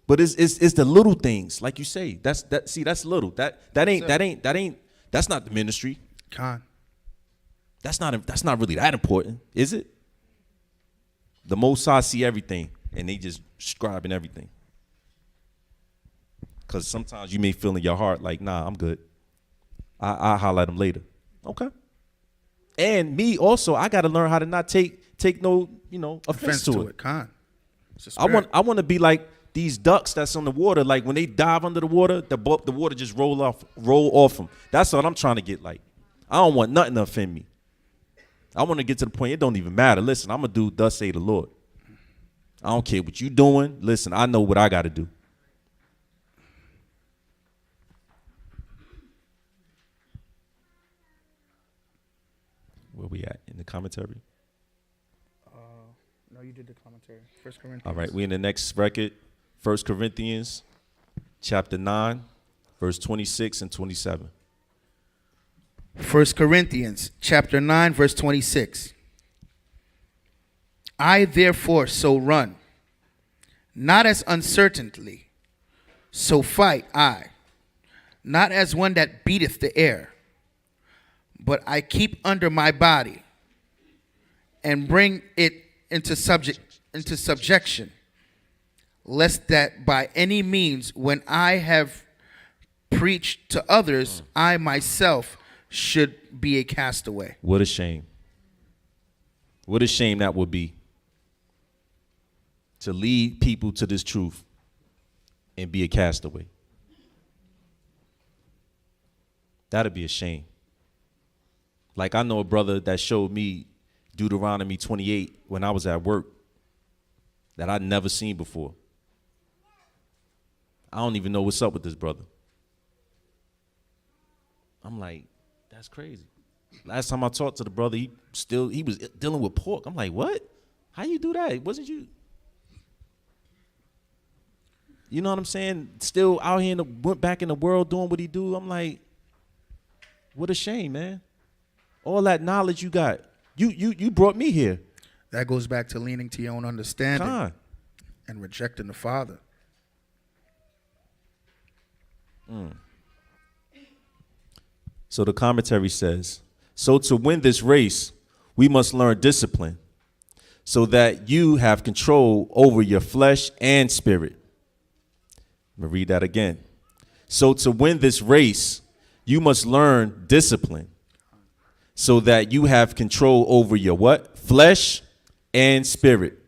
But it's the little things, like you say. That's little. That's not the ministry. Con. That's not really that important, is it? The Most High see everything, and they just scribing everything. Because sometimes you may feel in your heart like, nah, I'm good. I'll holler at them later. Okay. And me also, I got to learn how to not take no, offense to it. Con. I want to be like these ducks that's on the water. Like when they dive under the water, the water just roll off them. That's what I'm trying to get like. I don't want nothing to offend me. I want to get to the point it don't even matter. Listen, I'm going to do thus say the Lord. I don't care what you doing. Listen, I know what I got to do. Where we at in the commentary? No, you did the commentary. 1 Corinthians. All right, we in the next record, 1 Corinthians chapter 9, verse 26 and 27. 1 Corinthians chapter 9, verse 26. I therefore so run, not as uncertainly, so fight I, not as one that beateth the air, but I keep under my body and bring it into subjection, lest that by any means when I have preached to others, I myself should be a castaway. What a shame. What a shame that would be, to lead people to this truth and be a castaway. That'd be a shame. Like I know a brother that showed me Deuteronomy 28 when I was at work that I'd never seen before. I don't even know what's up with this brother. I'm like, that's crazy. Last time I talked to the brother, he was dealing with pork. I'm like, what? How you do that? Wasn't you? You know what I'm saying? Still out here, went back in the world doing what he do. I'm like, what a shame, man. All that knowledge you got, you brought me here. That goes back to leaning to your own understanding and rejecting the Father. So the commentary says, so to win this race, we must learn discipline so that you have control over your flesh and spirit. Let me read that again. So to win this race, you must learn discipline so that you have control over your what? Flesh and spirit.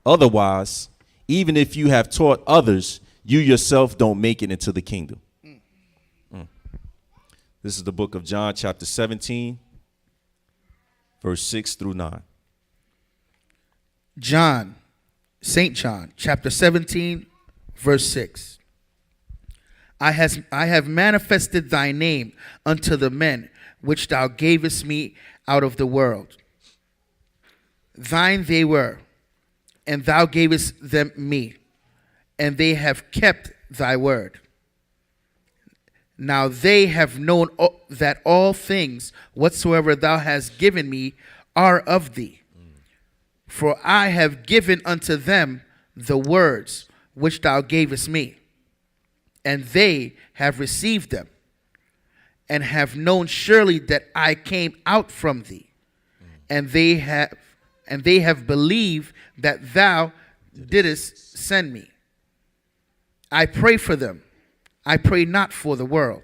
Otherwise, even if you have taught others, you yourself don't make it into the kingdom. This is the book of John, chapter 17, verse 6 through 9. St. John, chapter 17, verse 6. I have manifested thy name unto the men which thou gavest me out of the world. Thine they were, and thou gavest them me, and they have kept thy word. Now they have known that all things whatsoever thou hast given me are of thee. For I have given unto them the words which thou gavest me, and they have received them, and have known surely that I came out from thee, and they have believed that thou didst send me. I pray for them. I pray not for the world,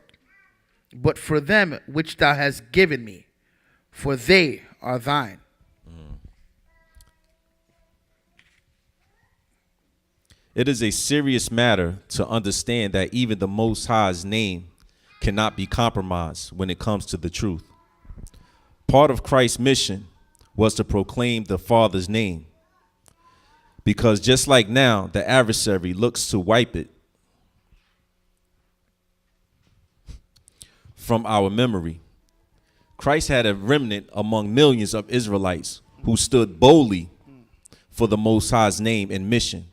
but for them which thou hast given me, for they are thine. It is a serious matter to understand that even the Most High's name cannot be compromised when it comes to the truth. Part of Christ's mission was to proclaim the Father's name, because just like now, the adversary looks to wipe it from our memory. Christ had a remnant among millions of Israelites who stood boldly for the Most High's name and mission.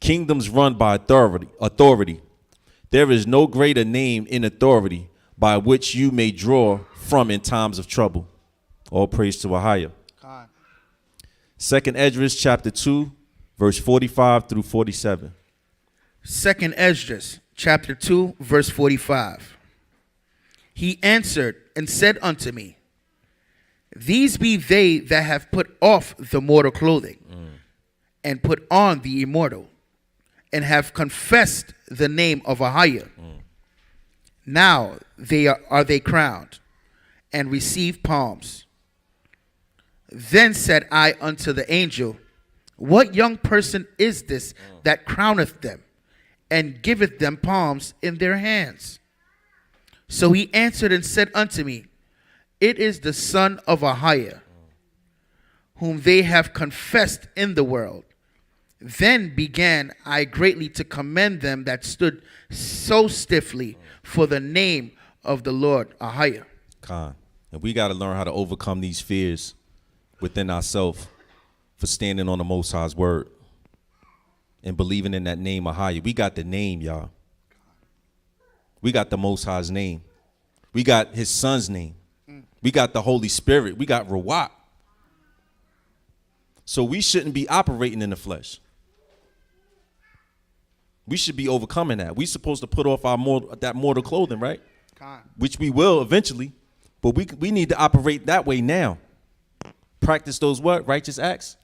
Kingdoms run by authority. There is no greater name in authority by which you may draw from in times of trouble. All praise to Ahia. Second Esdras chapter 2, verse 45 through 47. Second Esdras chapter 2, verse 45. He answered and said unto me, these be they that have put off the mortal clothing, and put on the immortal, and have confessed the name of Ahia. Now are they crowned, and receive palms. Then said I unto the angel, what young person is this that crowneth them, and giveth them palms in their hands? So he answered and said unto me, it is the son of Ahia, whom they have confessed in the world. Then began I greatly to commend them that stood so stiffly for the name of the Lord Ahia. Khan. And we got to learn how to overcome these fears within ourselves for standing on the Most High's word and believing in that name Ahia. We got the name, y'all. We got the Most High's name. We got his son's name. We got the Holy Spirit. We got Rawat. So we shouldn't be operating in the flesh. We should be overcoming that. We're supposed to put off that mortal clothing, right? Which we will eventually. But we need to operate that way now. Practice those what? Righteous acts?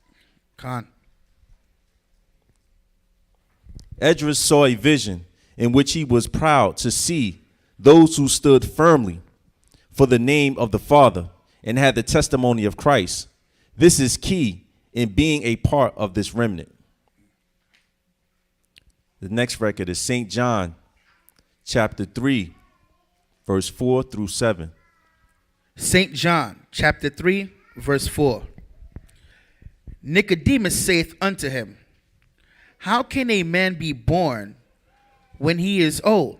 Esdras saw a vision in which he was proud to see those who stood firmly for the name of the Father and had the testimony of Christ. This is key in being a part of this remnant. The next record is St. John chapter 3, verse 4 through 7. St. John chapter 3, verse 4. Nicodemus saith unto him, how can a man be born when he is old?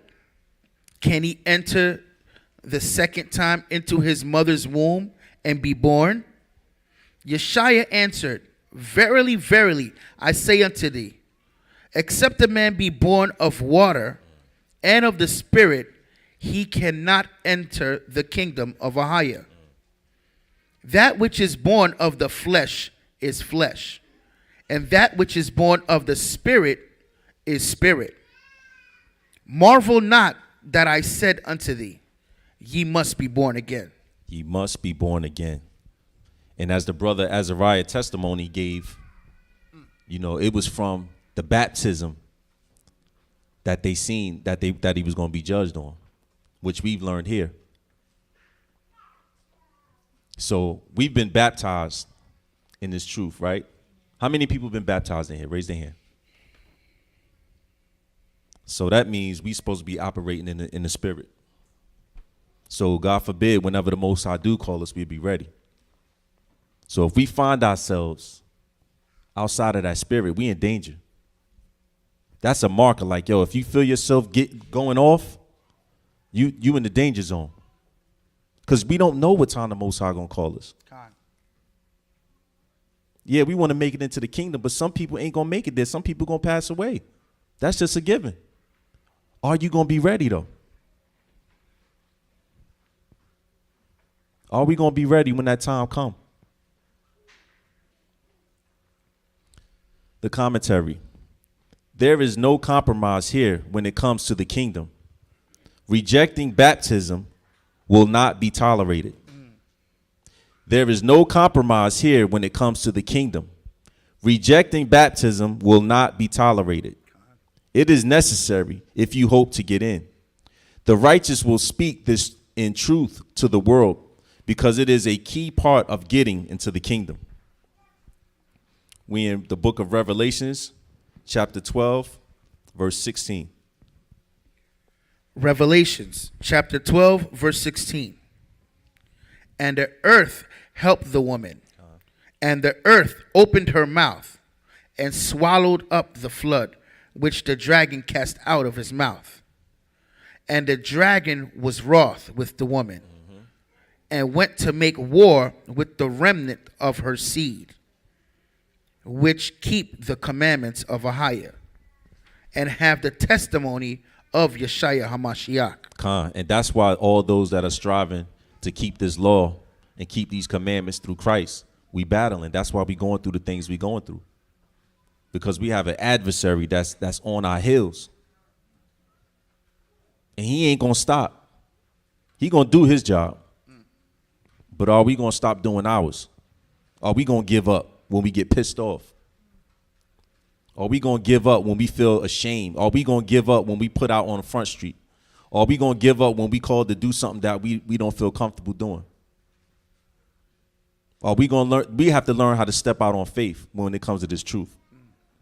Can he enter the second time into his mother's womb and be born? Yeshua answered, verily, verily, I say unto thee, except a man be born of water and of the Spirit, he cannot enter the kingdom of Ahia. That which is born of the flesh is flesh, and that which is born of the Spirit is spirit. Marvel not that I said unto thee, ye must be born again. Ye must be born again. And as the brother Azariah testimony gave, it was from the baptism that they seen that he was going to be judged on, which we've learned here. So we've been baptized in this truth, right? How many people have been baptized in here? Raise their hand. So that means we're supposed to be operating in the spirit. So God forbid, whenever the Most High do call us, we'll be ready. So if we find ourselves outside of that spirit, we in danger. That's a marker. Like, if you feel yourself going off, you in the danger zone. Because we don't know what time the Most High gonna call us. Yeah, we want to make it into the kingdom, but some people ain't gonna make it there. Some people gonna pass away. That's just a given. Are you gonna be ready though? Are we gonna be ready when that time comes? The commentary. There is no compromise here when it comes to the kingdom. Rejecting baptism will not be tolerated. There is no compromise here when it comes to the kingdom. Rejecting baptism will not be tolerated. It is necessary if you hope to get in. The righteous will speak this in truth to the world because it is a key part of getting into the kingdom. We in the book of Revelations, chapter 12, verse 16. Revelations chapter 12, verse 16. And the earth helped the woman. And the earth opened her mouth and swallowed up the flood, which the dragon cast out of his mouth. And the dragon was wroth with the woman, and went to make war with the remnant of her seed, which keep the commandments of Ahiah, and have the testimony of Yeshua HaMashiach. And that's why all those that are striving to keep this law and keep these commandments through Christ, we battling. That's why we going through the things we going through. Because we have an adversary that's on our heels. And he ain't going to stop. He going to do his job. But are we going to stop doing ours? Are we going to give up when we get pissed off? Are we going to give up when we feel ashamed? Are we going to give up when we put out on the front street? Are we going to give up when we called to do something that we don't feel comfortable doing? Are we going to learn? We have to learn how to step out on faith when it comes to this truth.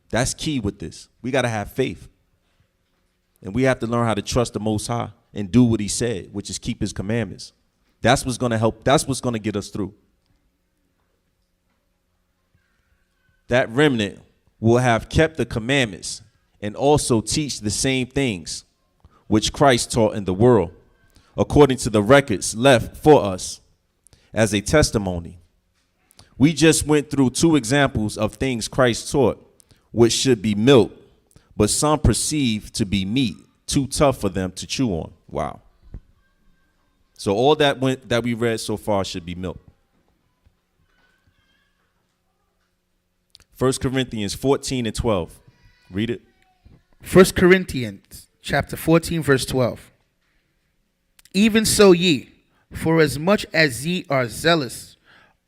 That's key with this. We got to have faith. And we have to learn how to trust the Most High and do what he said, which is keep his commandments. That's what's going to help. That's what's going to get us through. That remnant will have kept the commandments and also teach the same things which Christ taught in the world, according to the records left for us as a testimony. We just went through 2 examples of things Christ taught, which should be milk, but some perceive to be meat, too tough for them to chew on. Wow. So all that we read so far should be milk. 1 Corinthians 14 and 12. Read it. 1 Corinthians chapter 14, verse 12. Even so ye, for as much as ye are zealous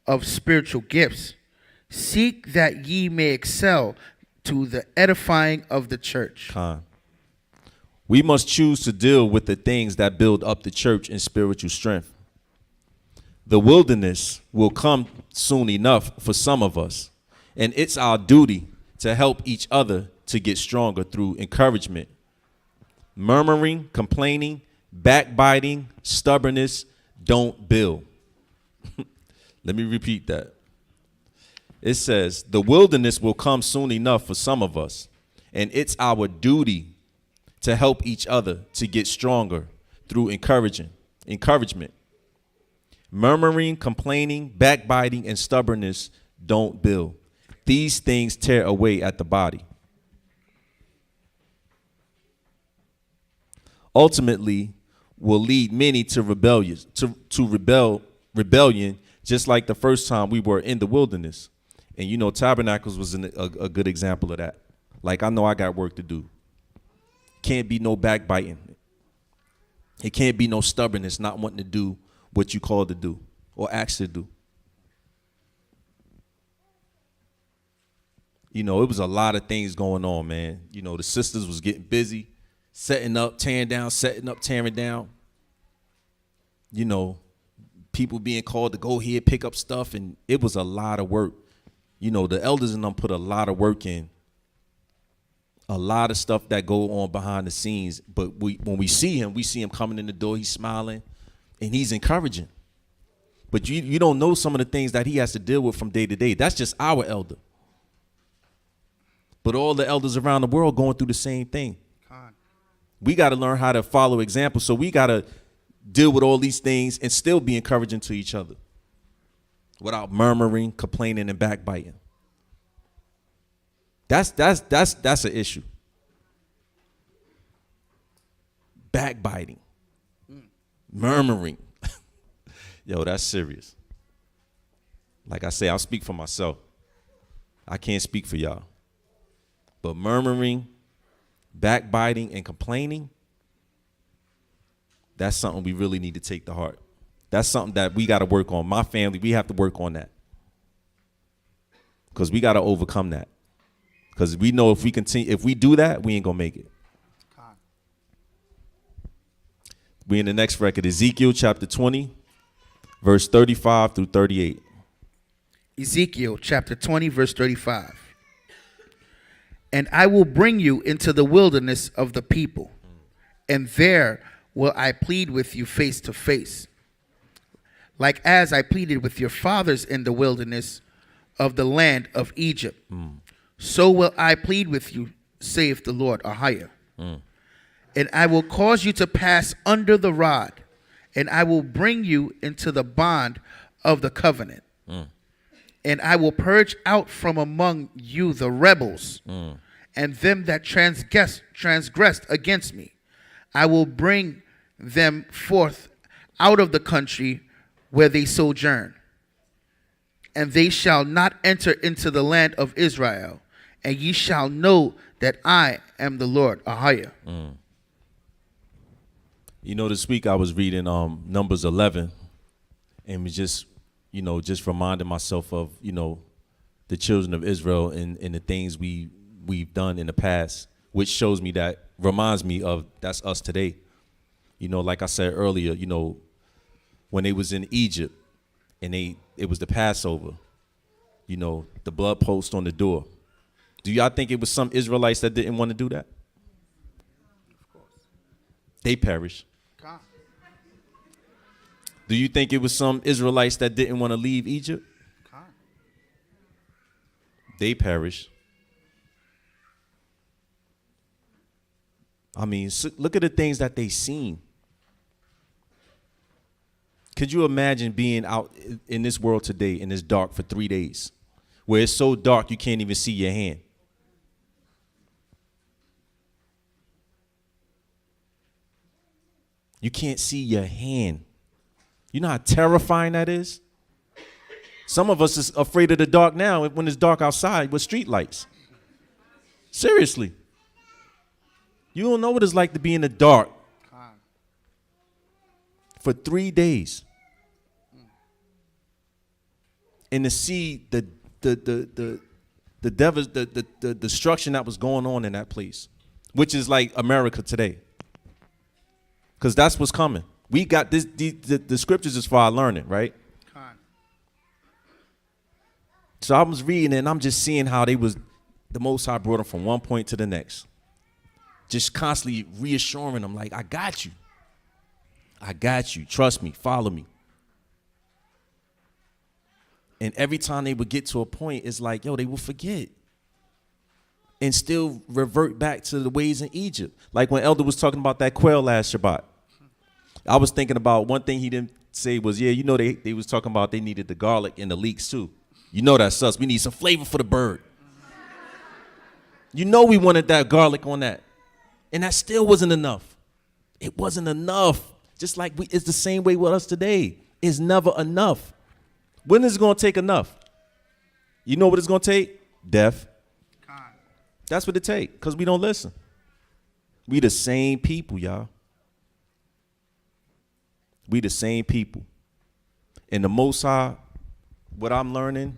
of spiritual gifts, seek that ye may excel to the edifying of the church. We must choose to deal with the things that build up the church in spiritual strength. The wilderness will come soon enough for some of us, and it's our duty to help each other to get stronger through encouragement. Murmuring, complaining, backbiting, stubbornness don't build. Let me repeat that. It says, the wilderness will come soon enough for some of us, and it's our duty to help each other to get stronger through encouragement. Murmuring, complaining, backbiting, and stubbornness don't build. These things tear away at the body. Ultimately, will lead many to rebellion, just like the first time we were in the wilderness. And you know, Tabernacles was a good example of that. Like, I know I got work to do. Can't be no backbiting. It can't be no stubbornness, not wanting to do what you called to do or asked to do. You know, it was a lot of things going on, man. You know, the sisters was getting busy, setting up, tearing down, setting up, tearing down. You know, people being called to go here, pick up stuff, and it was a lot of work. You know, the elders and them put a lot of work in. A lot of stuff that go on behind the scenes. But when we see him coming in the door, he's smiling, and he's encouraging. But you don't know some of the things that he has to deal with from day to day. That's just our elder. But all the elders around the world going through the same thing. We got to learn how to follow examples. So we got to deal with all these things and still be encouraging to each other without murmuring, complaining, and backbiting. That's an issue. Backbiting, murmuring. Yo, that's serious. Like I say, I'll speak for myself. I can't speak for y'all. But murmuring, backbiting, and complaining, that's something we really need to take to heart. That's something that we got to work on. My family, we have to work on that. Because we got to overcome that. Because we know if we do that, we ain't going to make it. We in the next record, Ezekiel chapter 20, verse 35 through 38. Ezekiel chapter 20, verse 35. And I will bring you into the wilderness of the people, and there will I plead with you face to face. like as I pleaded with your fathers in the wilderness of the land of Egypt. So will I plead with you, saith the Lord, Ahiah. And I will cause you to pass under the rod, and I will bring you into the bond of the covenant. And I will purge out from among you the rebels and them that transgressed against me. I will bring them forth out of the country where they sojourn, and they shall not enter into the land of Israel, and ye shall know that I am the Lord, Ahiah. You know, this week I was reading Numbers 11, and was just, just reminding myself of, the children of Israel and the things we've done in the past, which reminds me of that's us today. Like I said earlier, when they was in Egypt and it was the Passover, the blood post on the door. Do y'all think it was some Israelites that didn't want to do that? Of course. They perished. Do you think it was some Israelites that didn't want to leave Egypt? They perished. I mean, look at the things that they seen. Could you imagine being out in this world today and it's dark for 3 days, where it's so dark you can't even see your hand? You can't see your hand. You know how terrifying that is? Some of us is afraid of the dark now when it's dark outside with street lights. Seriously. You don't know what it's like to be in the dark for 3 days. And to see the destruction that was going on in that place, which is like America today. Because that's what's coming. We got this. The scriptures is for our learning, right? So I was reading and I'm just seeing how the Most High brought them from one point to the next. Just constantly reassuring them, like, I got you. I got you. Trust me. Follow me. And every time they would get to a point, it's like, they will forget. And still revert back to the ways in Egypt. Like when Elder was talking about that quail last Shabbat. I was thinking about one thing he didn't say was, they was talking about they needed the garlic and the leeks too. That's us. We need some flavor for the bird. We wanted that garlic on that. And that still wasn't enough. It wasn't enough. Just like it's the same way with us today. It's never enough. When is it going to take enough? You know what it's going to take? Death. That's what it takes, because we don't listen. We the same people, y'all. We the same people. And the Most High, what I'm learning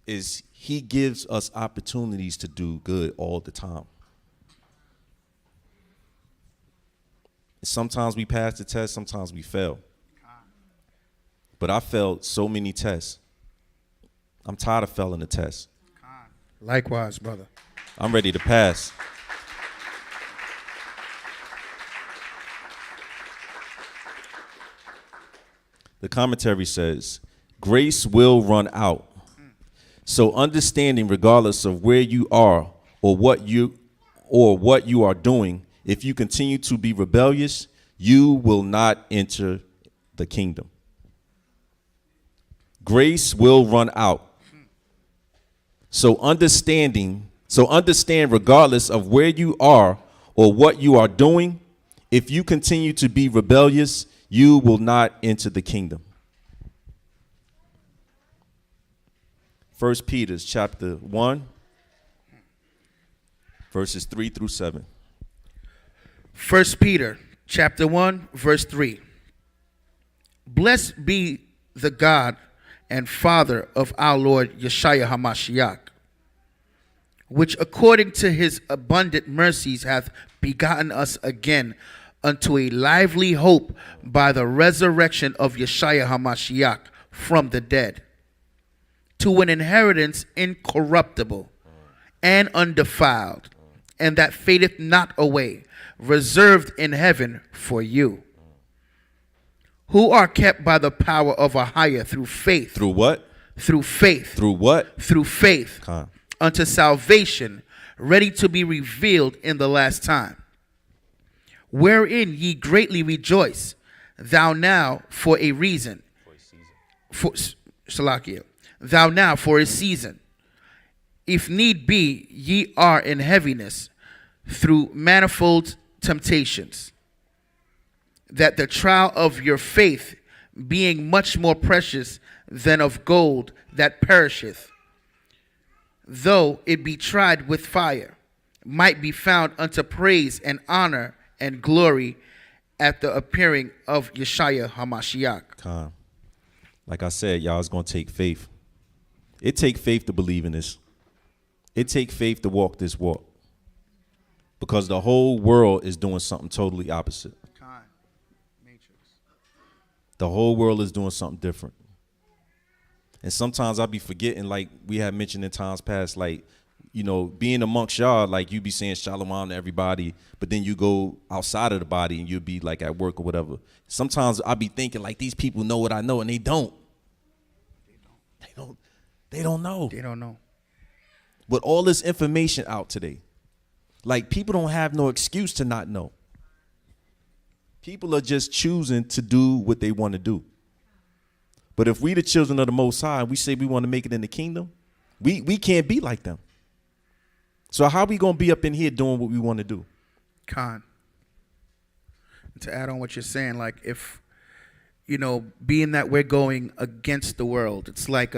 is he gives us opportunities to do good all the time. Sometimes we pass the test, sometimes we fail. But I failed so many tests. I'm tired of failing the test. Likewise, brother. I'm ready to pass. The commentary says, grace will run out. So understanding, regardless of where you are or what you are doing, if you continue to be rebellious, you will not enter the kingdom. Grace will run out. So understand regardless of where you are or what you are doing, if you continue to be rebellious, you will not enter the kingdom. 1 Peter chapter 1, verses 3 through 7. 1 Peter chapter 1, verse 3. Blessed be the God and Father of our Lord Yeshua HaMashiach, which according to his abundant mercies hath begotten us again unto a lively hope by the resurrection of Yeshua HaMashiach from the dead, to an inheritance incorruptible and undefiled, and that fadeth not away, reserved in heaven for you, who are kept by the power of a higher through faith. Through what? Through faith. Through what? Through faith. Con. Unto salvation, ready to be revealed in the last time. Wherein ye greatly rejoice, thou now for a reason. For Shalakia. Thou now for a season. If need be, ye are in heaviness through manifold temptations, that the trial of your faith, being much more precious than of gold that perisheth, though it be tried with fire, might be found unto praise and honor and glory at the appearing of Yeshua HaMashiach. Con. Like I said, y'all, it's going to take faith. It take faith to believe in this. It take faith to walk this walk. Because the whole world is doing something totally opposite. The whole world is doing something different. And sometimes I be forgetting, like we have mentioned in times past, like, you know, being amongst y'all, like you be saying shalom to everybody, but then you go outside of the body and you'll be like at work or whatever. Sometimes I be thinking like these people know what I know, and they don't. They don't know. They don't know. With all this information out today, like people don't have no excuse to not know. People are just choosing to do what they want to do. But if we the children of the Most High, we say we want to make it in the kingdom, we can't be like them. So how we going to be up in here doing what we want to do? Khan. To add on what you're saying, like if, you know, being that we're going against the world, it's like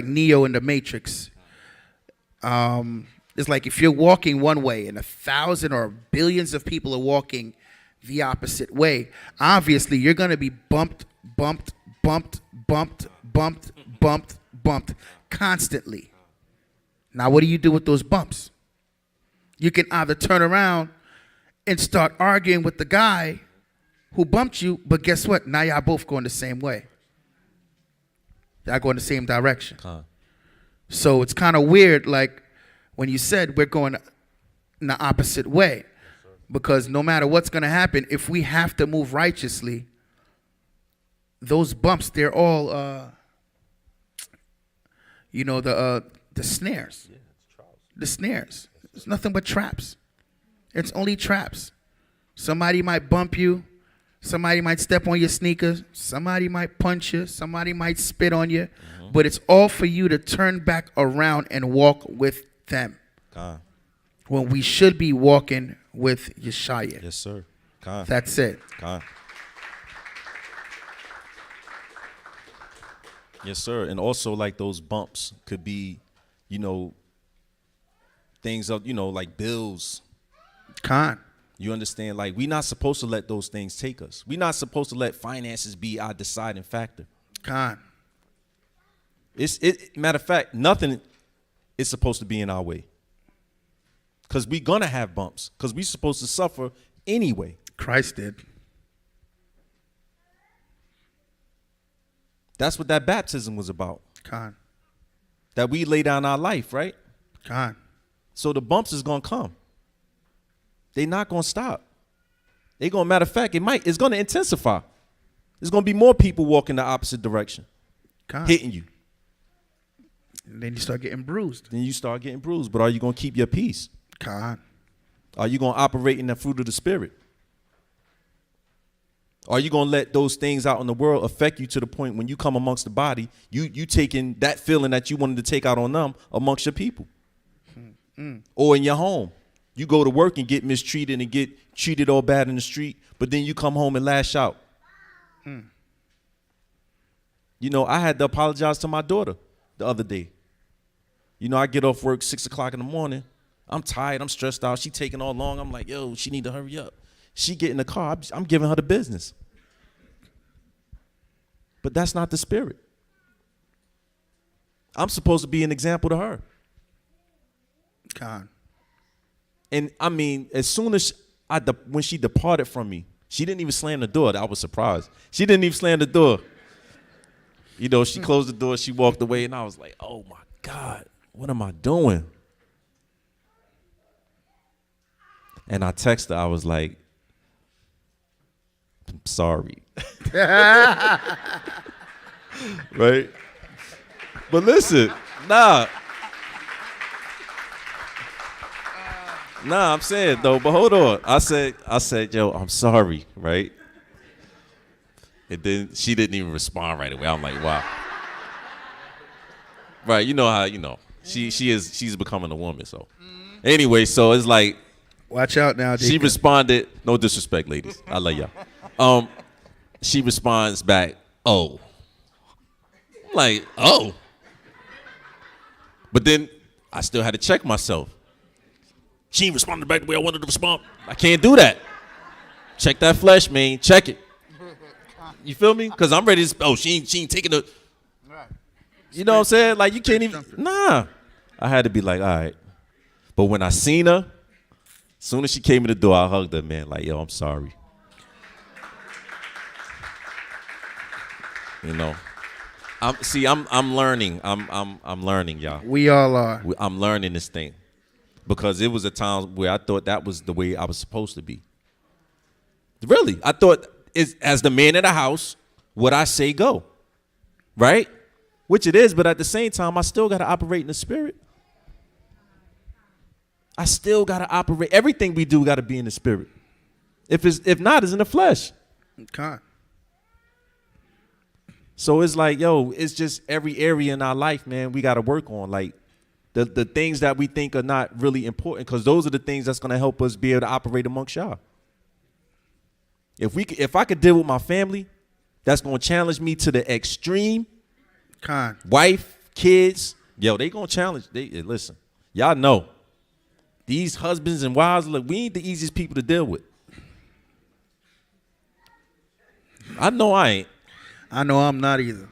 Neo in the Matrix. It's like if you're walking one way and 1,000 or billions of people are walking the opposite way, obviously you're going to be bumped constantly. Now, what do you do with those bumps? You can either turn around and start arguing with the guy who bumped you, but guess what? Now y'all both going the same way. Y'all going the same direction. So it's kind of weird, like when you said we're going in the opposite way. Because no matter what's going to happen, if we have to move righteously, those bumps, they're all, the snares. The snares. It's nothing but traps. It's only traps. Somebody might bump you. Somebody might step on your sneakers. Somebody might punch you. Somebody might spit on you. Mm-hmm. But it's all for you to turn back around and walk with them. When we should be walking with Yeshua. Yes, sir. That's it. Yes, sir. And also, like, those bumps could be, you know, things of, you know, like bills. You understand? Like, we're not supposed to let those things take us. We're not supposed to let finances be our deciding factor. Matter of fact, nothing is supposed to be in our way. Because we're going to have bumps. Because we're supposed to suffer anyway. Christ did. That's what that baptism was about. That we lay down our life, right? So the bumps is going to come. They're not going to stop. They're going to, matter of fact, it's going to intensify. There's going to be more people walking the opposite direction. Hitting you. And then you start getting bruised. But are you going to keep your peace? Are you going to operate in the fruit of the Spirit? Are you going to let those things out in the world affect you to the point when you come amongst the body, you taking that feeling that you wanted to take out on them amongst your people? Or in your home. You go to work and get mistreated and get treated all bad in the street, but then you come home and lash out. You know, I had to apologize to my daughter the other day. You know, I get off work 6 o'clock in the morning. I'm tired. I'm stressed out. She taking all long. I'm like, yo, she need to hurry up. She get in the car. I'm giving her the business. But that's not the Spirit. I'm supposed to be an example to her. And I mean, as soon as when she departed from me, she didn't even slam the door. I was surprised. She didn't even slam the door. You know, she closed the door. She walked away, and I was like, oh, my God, what am I doing? And I texted her. I was like, I'm sorry. Right? But listen, nah. Nah, I'm saying though, but hold on. I said, yo, I'm sorry, right? And then she didn't even respond right away. I'm like, wow. Right, you know how, she's becoming a woman, so. Anyway, so it's like, Watch out now, she Deacon. responded, no disrespect, ladies. I love y'all. She responds back, oh. I'm like, oh. But then I still had to check myself. She ain't responded back the way I wanted to respond. I can't do that. Check that flesh, man. Check it. You feel me? Because I'm ready to, she ain't taking the, you know what I'm saying? Like, you can't even, nah. I had to be like, all right. But when I seen her, as soon as she came in the door, I hugged her, man. Like, yo, I'm sorry. You know, I'm learning. I'm learning, y'all. We all are. I'm learning this thing because it was a time where I thought that was the way I was supposed to be. Really, I thought as the man of the house, what I say go, right? Which it is, but at the same time, I still got to operate in the spirit. I still got to operate. Everything we do got to be in the spirit. If not, it's in the flesh. Okay. So it's like, yo, it's just every area in our life, man, we got to work on. Like the things that we think are not really important, because those are the things that's going to help us be able to operate amongst y'all. If I could deal with my family, that's going to challenge me to the extreme. Wife, kids, yo, they going to challenge. Listen, y'all know. These husbands and wives, look, we ain't the easiest people to deal with. I know I ain't. I know I'm not either.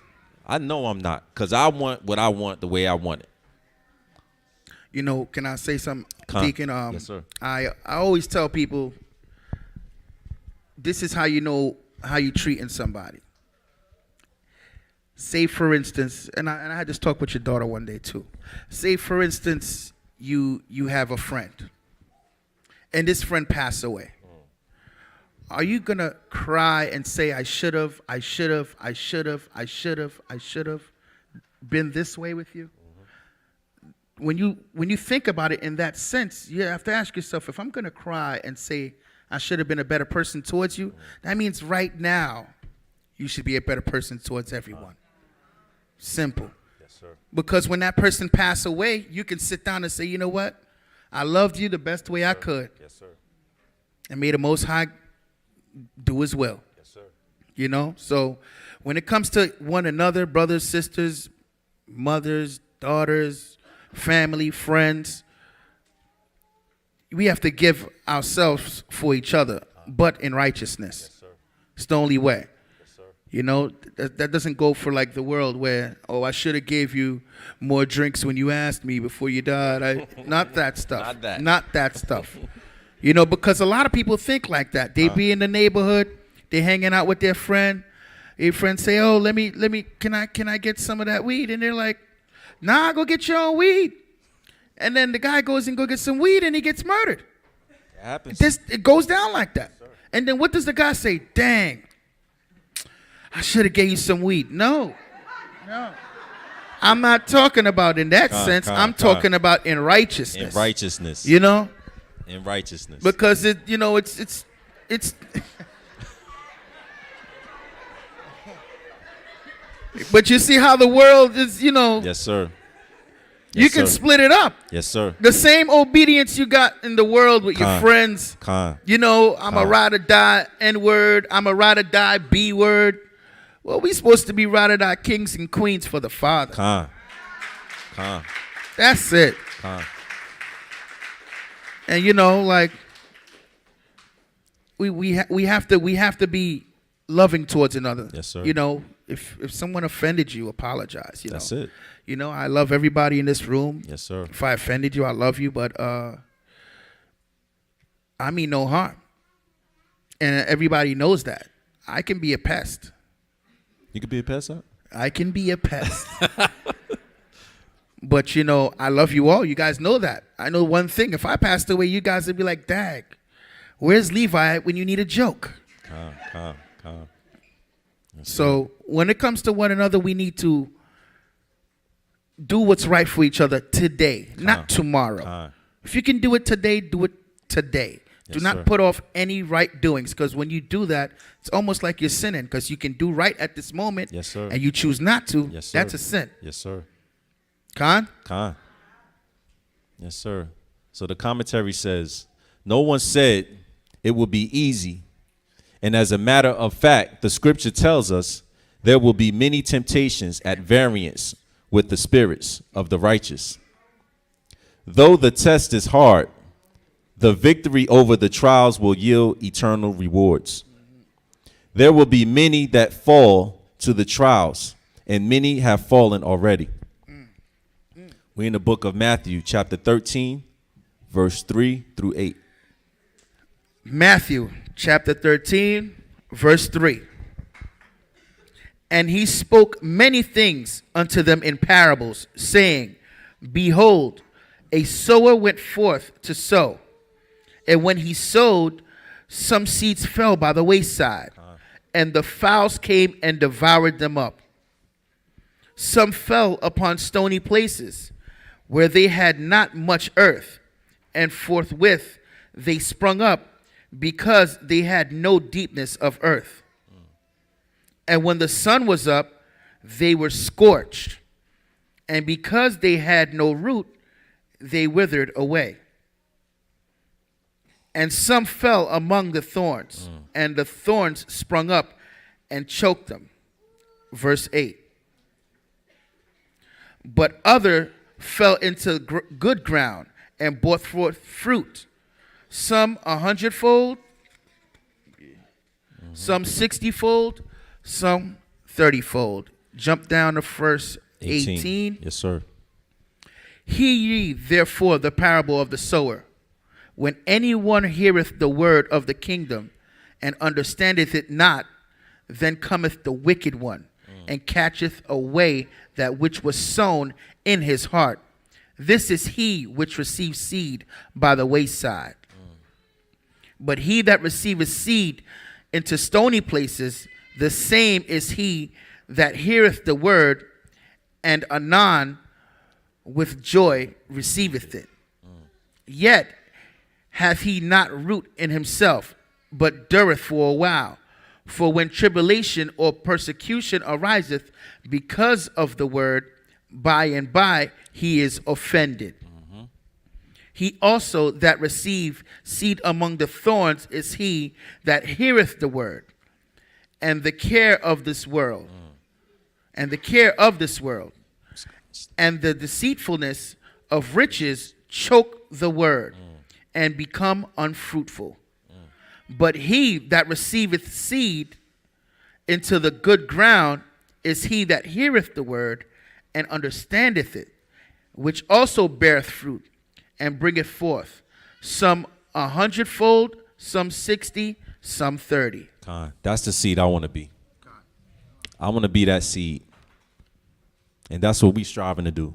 I know I'm not, because I want what I want the way I want it. You know, can I say something, Deacon? Yes, sir. I always tell people, this is how you know how you treating somebody. Say, for instance, and I had this talk with your daughter one day too. Say, for instance, you have a friend, and this friend passed away. Are you gonna cry and say, I should have been this way with you? When you think about it in that sense, you have to ask yourself, if I'm gonna cry and say I should have been a better person towards you, that means right now you should be a better person towards everyone. Simple. Yes, sir. Because when that person passed away, you can sit down and say, you know what? I loved you the best way I could. Yes, sir. And may the Most High do as well. Yes, sir. You know? So when it comes to one another, brothers, sisters, mothers, daughters, family, friends, we have to give ourselves for each other, but in righteousness. Yes, sir. It's the only way. Yes, sir. You know, that doesn't go for like the world where, oh, I should have gave you more drinks when you asked me before you died. Not that stuff. Not that stuff. You know, because a lot of people think like that. They be in the neighborhood, they hanging out with their friend. Your friend say, oh, can I get some of that weed? And they're like, nah, go get your own weed. And then the guy goes and go get some weed and he gets murdered. It happens. It goes down like that. Yes, and then what does the guy say? Dang, I should have gave you some weed. No. I'm not talking about in that sense. I'm talking about in righteousness. In righteousness. You know? In righteousness. Because it's but you see how the world is, Yes, sir. Yes, you can split it up. Yes, sir. The same obedience you got in the world with your friends. I'm a ride or die N-word. I'm a ride or die B-word. Well, we supposed to be ride or die kings and queens for the Father. That's it. And we have to be loving towards another. Yes, sir. If someone offended you, apologize. That's it. I love everybody in this room. Yes, sir. If I offended you, I love you, but I mean no harm. And everybody knows that. I can be a pest. You could be a pest, huh? I can be a pest. But, I love you all. You guys know that. I know one thing. If I passed away, you guys would be like, dag, where's Levi when you need a joke? So when it comes to one another, we need to do what's right for each other today, not tomorrow. If you can do it today, do it today. Do not put off any right doings, because when you do that, it's almost like you're sinning, because you can do right at this moment, Yes, sir. and you choose not to. Yes, sir. That's a sin. Yes, sir. Khan? Yes, sir. So the commentary says, no one said it would be easy. And as a matter of fact, the scripture tells us there will be many temptations at variance with the spirits of the righteous. Though the test is hard, the victory over the trials will yield eternal rewards. There will be many that fall to the trials, and many have fallen already. We're in the book of Matthew, chapter 13, verse 3 through 8. Matthew chapter 13, verse 3. And he spoke many things unto them in parables, saying, Behold, a sower went forth to sow. And when he sowed, some seeds fell by the wayside, and the fowls came and devoured them up. Some fell upon stony places, where they had not much earth, and forthwith they sprung up, because they had no deepness of earth. And when the sun was up, they were scorched, and because they had no root, they withered away. And some fell among the thorns, and the thorns sprung up and choked them. Verse 8. But other fell into good ground and brought forth fruit, some 100-fold, some 60-fold, some 30-fold. Jump down to verse 18. Yes, sir. Hear ye therefore the parable of the sower. When anyone heareth the word of the kingdom, and understandeth it not, then cometh the wicked one, and catcheth away that which was sown in his heart. This is he which receives seed by the wayside. But he that receiveth seed into stony places, the same is he that heareth the word, and anon with joy receiveth it. Yet hath he not root in himself, but dureth for a while. For when tribulation or persecution ariseth because of the word, by and by he is offended. He also that receive seed among the thorns is he that heareth the word, and the care of this world, and the deceitfulness of riches choke the word, and become unfruitful. But he that receiveth seed into the good ground is he that heareth the word, and understandeth it, which also beareth fruit, and bringeth forth some 100-fold, some 60, some 30. That's the seed I want to be. I want to be that seed. And that's what we striving to do.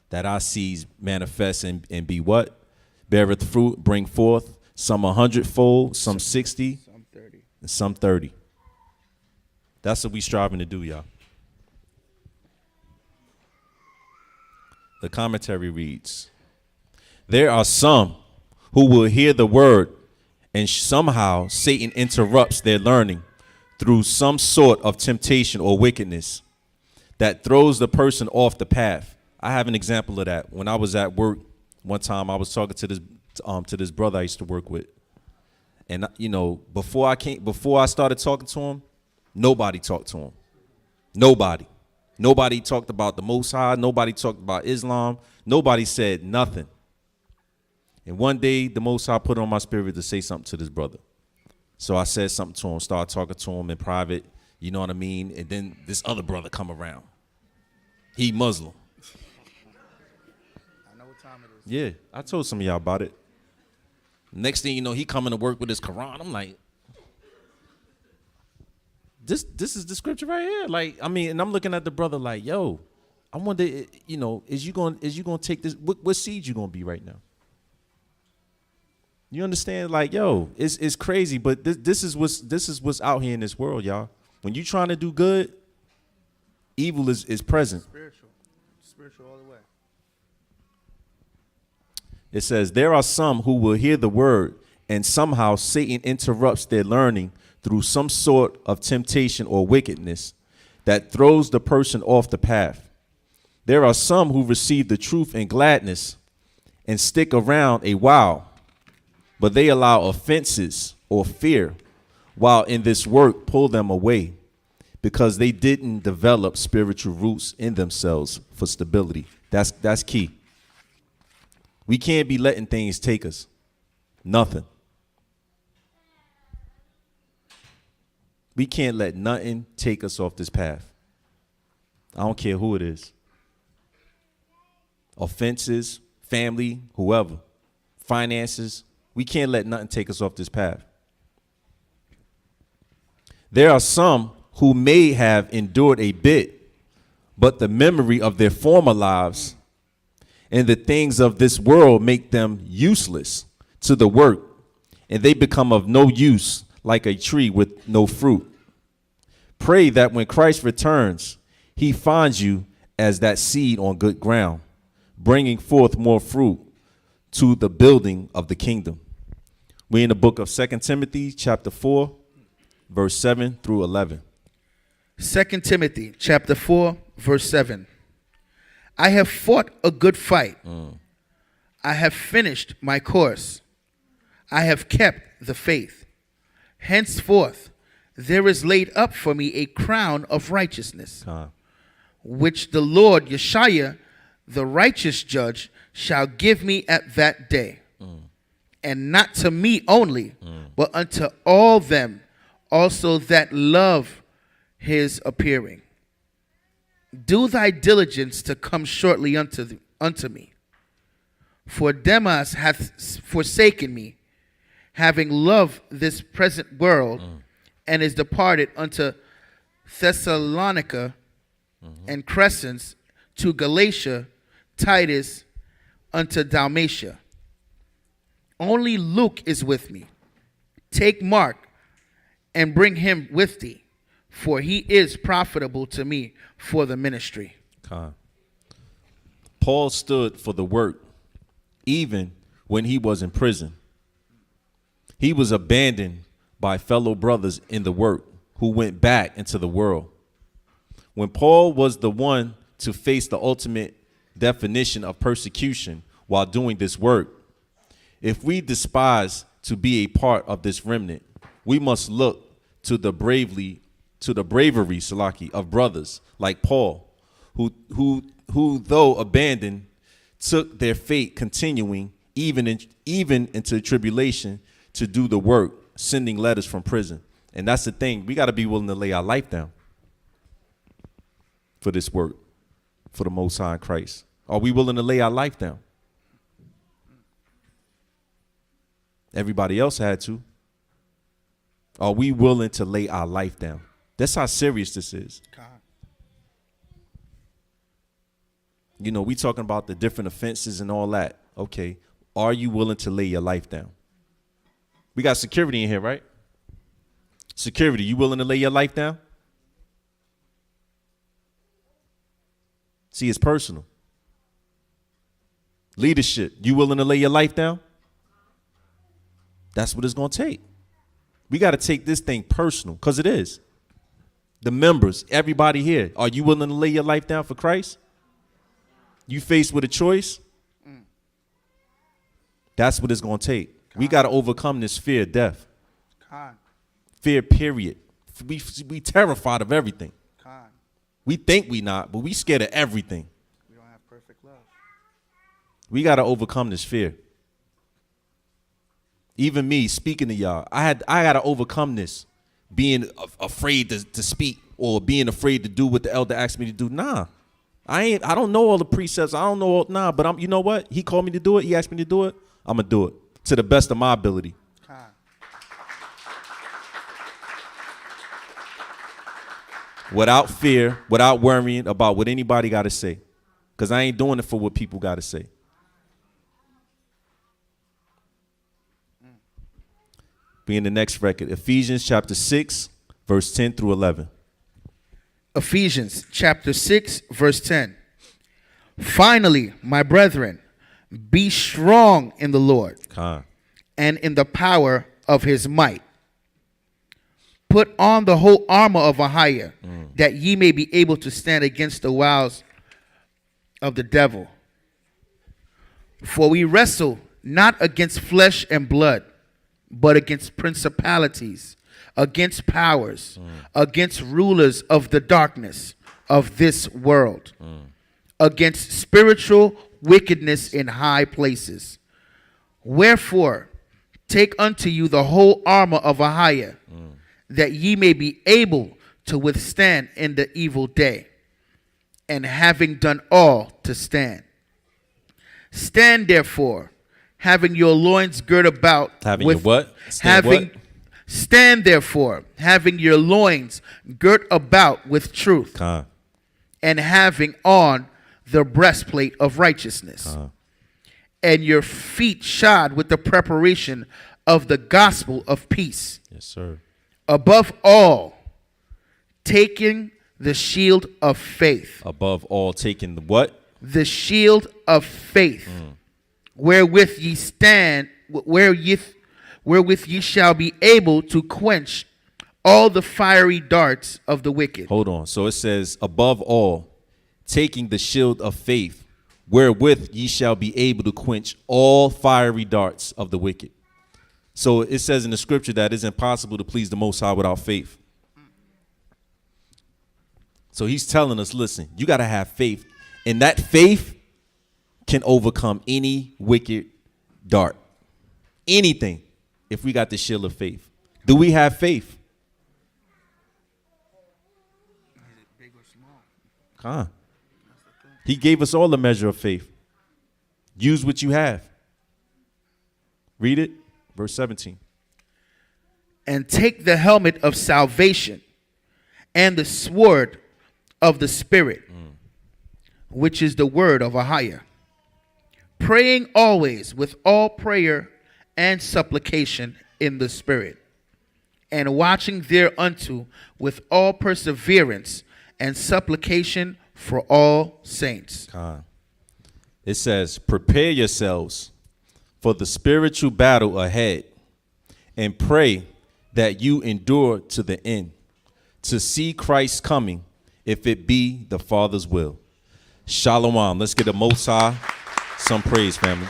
That our seeds manifest and be what? Beareth fruit, bring forth some 100-fold, some 60, Some 30. and some 30. That's what we striving to do, y'all. The commentary reads, there are some who will hear the word, and somehow Satan interrupts their learning through some sort of temptation or wickedness that throws the person off the path. I have an example of that. When I was at work one time, I was talking to this brother I used to work with. And you know, before I started talking to him, nobody talked to him. Nobody. Nobody talked about the Most High. Nobody talked about Islam. Nobody said nothing. And one day, the Most High put on my spirit to say something to this brother. So I said something to him, started talking to him in private, you know what I mean? And then this other brother come around. He Muslim. I know what time it is. Yeah, I told some of y'all about it. Next thing you know, he coming to work with his Quran. I'm like, this is the scripture right here. Like, I mean, and I'm looking at the brother like, yo, I wonder, you know, is you gonna take this? What seed you gonna be right now? You understand? Like, yo, it's crazy, but this is what's out here in this world, y'all. When you're trying to do good, evil is present. Spiritual all the way. It says, there are some who will hear the word, and somehow Satan interrupts their learning through some sort of temptation or wickedness that throws the person off the path. There are some who receive the truth in gladness and stick around a while, but they allow offenses or fear while in this work pull them away because they didn't develop spiritual roots in themselves for stability. That's key. We can't be letting things take us. Nothing. We can't let nothing take us off this path. I don't care who it is. Offenses, family, whoever. Finances. We can't let nothing take us off this path. There are some who may have endured a bit, but the memory of their former lives and the things of this world make them useless to the work, and they become of no use like a tree with no fruit. Pray that when Christ returns, he finds you as that seed on good ground, bringing forth more fruit to the building of the kingdom. We're in the book of 2 Timothy chapter 4, verse 7 through 11. 2 Timothy chapter 4, verse 7. I have fought a good fight. I have finished my course. I have kept the faith. Henceforth, there is laid up for me a crown of righteousness, which the Lord Yeshua, the righteous judge, shall give me at that day. And not to me only, but unto all them also that love his appearing. Do thy diligence to come shortly unto me. For Demas hath forsaken me, having loved this present world, and is departed unto Thessalonica, and Crescens to Galatia, Titus unto Dalmatia. Only Luke is with me. Take Mark and bring him with thee, for he is profitable to me for the ministry. Paul stood for the work even when he was in prison. He was abandoned by fellow brothers in the work who went back into the world. When Paul was the one to face the ultimate definition of persecution while doing this work, if we despise to be a part of this remnant, we must look to the bravery, Salaki, of brothers like Paul, who though abandoned, took their fate continuing even into tribulation to do the work, sending letters from prison. And that's the thing. We got to be willing to lay our life down for this work, for the Most High in Christ. Are we willing to lay our life down? Everybody else had to. Are we willing to lay our life down? That's how serious this is. You know, we talking about the different offenses and all that. Okay. Are you willing to lay your life down? We got security in here, right? Security, you willing to lay your life down? See, it's personal. Leadership, you willing to lay your life down? That's what it's going to take. We got to take this thing personal, because it is. The members, everybody here, are you willing to lay your life down for Christ? You faced with a choice? That's what it's going to take. We got to overcome this fear of death. Fear, period. We terrified of everything. We think we not, but we scared of everything. We don't have perfect love. We got to overcome this fear. Even me speaking to y'all, I got to overcome this, being afraid to speak or being afraid to do what the elder asked me to do. Nah, I don't know all the precepts. I don't know but you know what? He called me to do it. He asked me to do it. I'm gonna do it to the best of my ability. Without fear, without worrying about what anybody got to say, because I ain't doing it for what people got to say. Be in the next record, Ephesians chapter 6, verse 10 through 11. Ephesians chapter 6, verse 10. Finally, my brethren, be strong in the Lord Con. and in the power of his might. Put on the whole armor of Ahiah, that ye may be able to stand against the wiles of the devil. For we wrestle not against flesh and blood, but against principalities, against powers, against rulers of the darkness of this world, against spiritual wickedness in high places. Wherefore, take unto you the whole armor of Ahiah, that ye may be able to withstand in the evil day, and having done all, to stand. Stand therefore, having your loins girt about Having with your what? Stand having what? stand therefore, having your loins girt about with truth, Con. and having on the breastplate of righteousness, and your feet shod with the preparation of the gospel of peace. Yes, sir. Above all, taking the shield of faith. Above all, taking the what? The shield of faith, wherewith ye stand, wherewith ye shall be able to quench all the fiery darts of the wicked. Hold on. So it says, above all, taking the shield of faith, wherewith ye shall be able to quench all fiery darts of the wicked. So it says in the scripture that it's impossible to please the Most High without faith. So he's telling us, listen, you got to have faith. And that faith can overcome any wicked dart. Anything, if we got the shield of faith. Do we have faith? Big or small? Huh. He gave us all a measure of faith. Use what you have. Read it. Verse 17. And take the helmet of salvation and the sword of the Spirit, which is the word of Ahiah, praying always with all prayer and supplication in the Spirit, and watching thereunto with all perseverance and supplication for all saints. It says, prepare yourselves for the spiritual battle ahead, and pray that you endure to the end, to see Christ coming, if it be the Father's will. Shalom. Let's get a Most High some praise, family.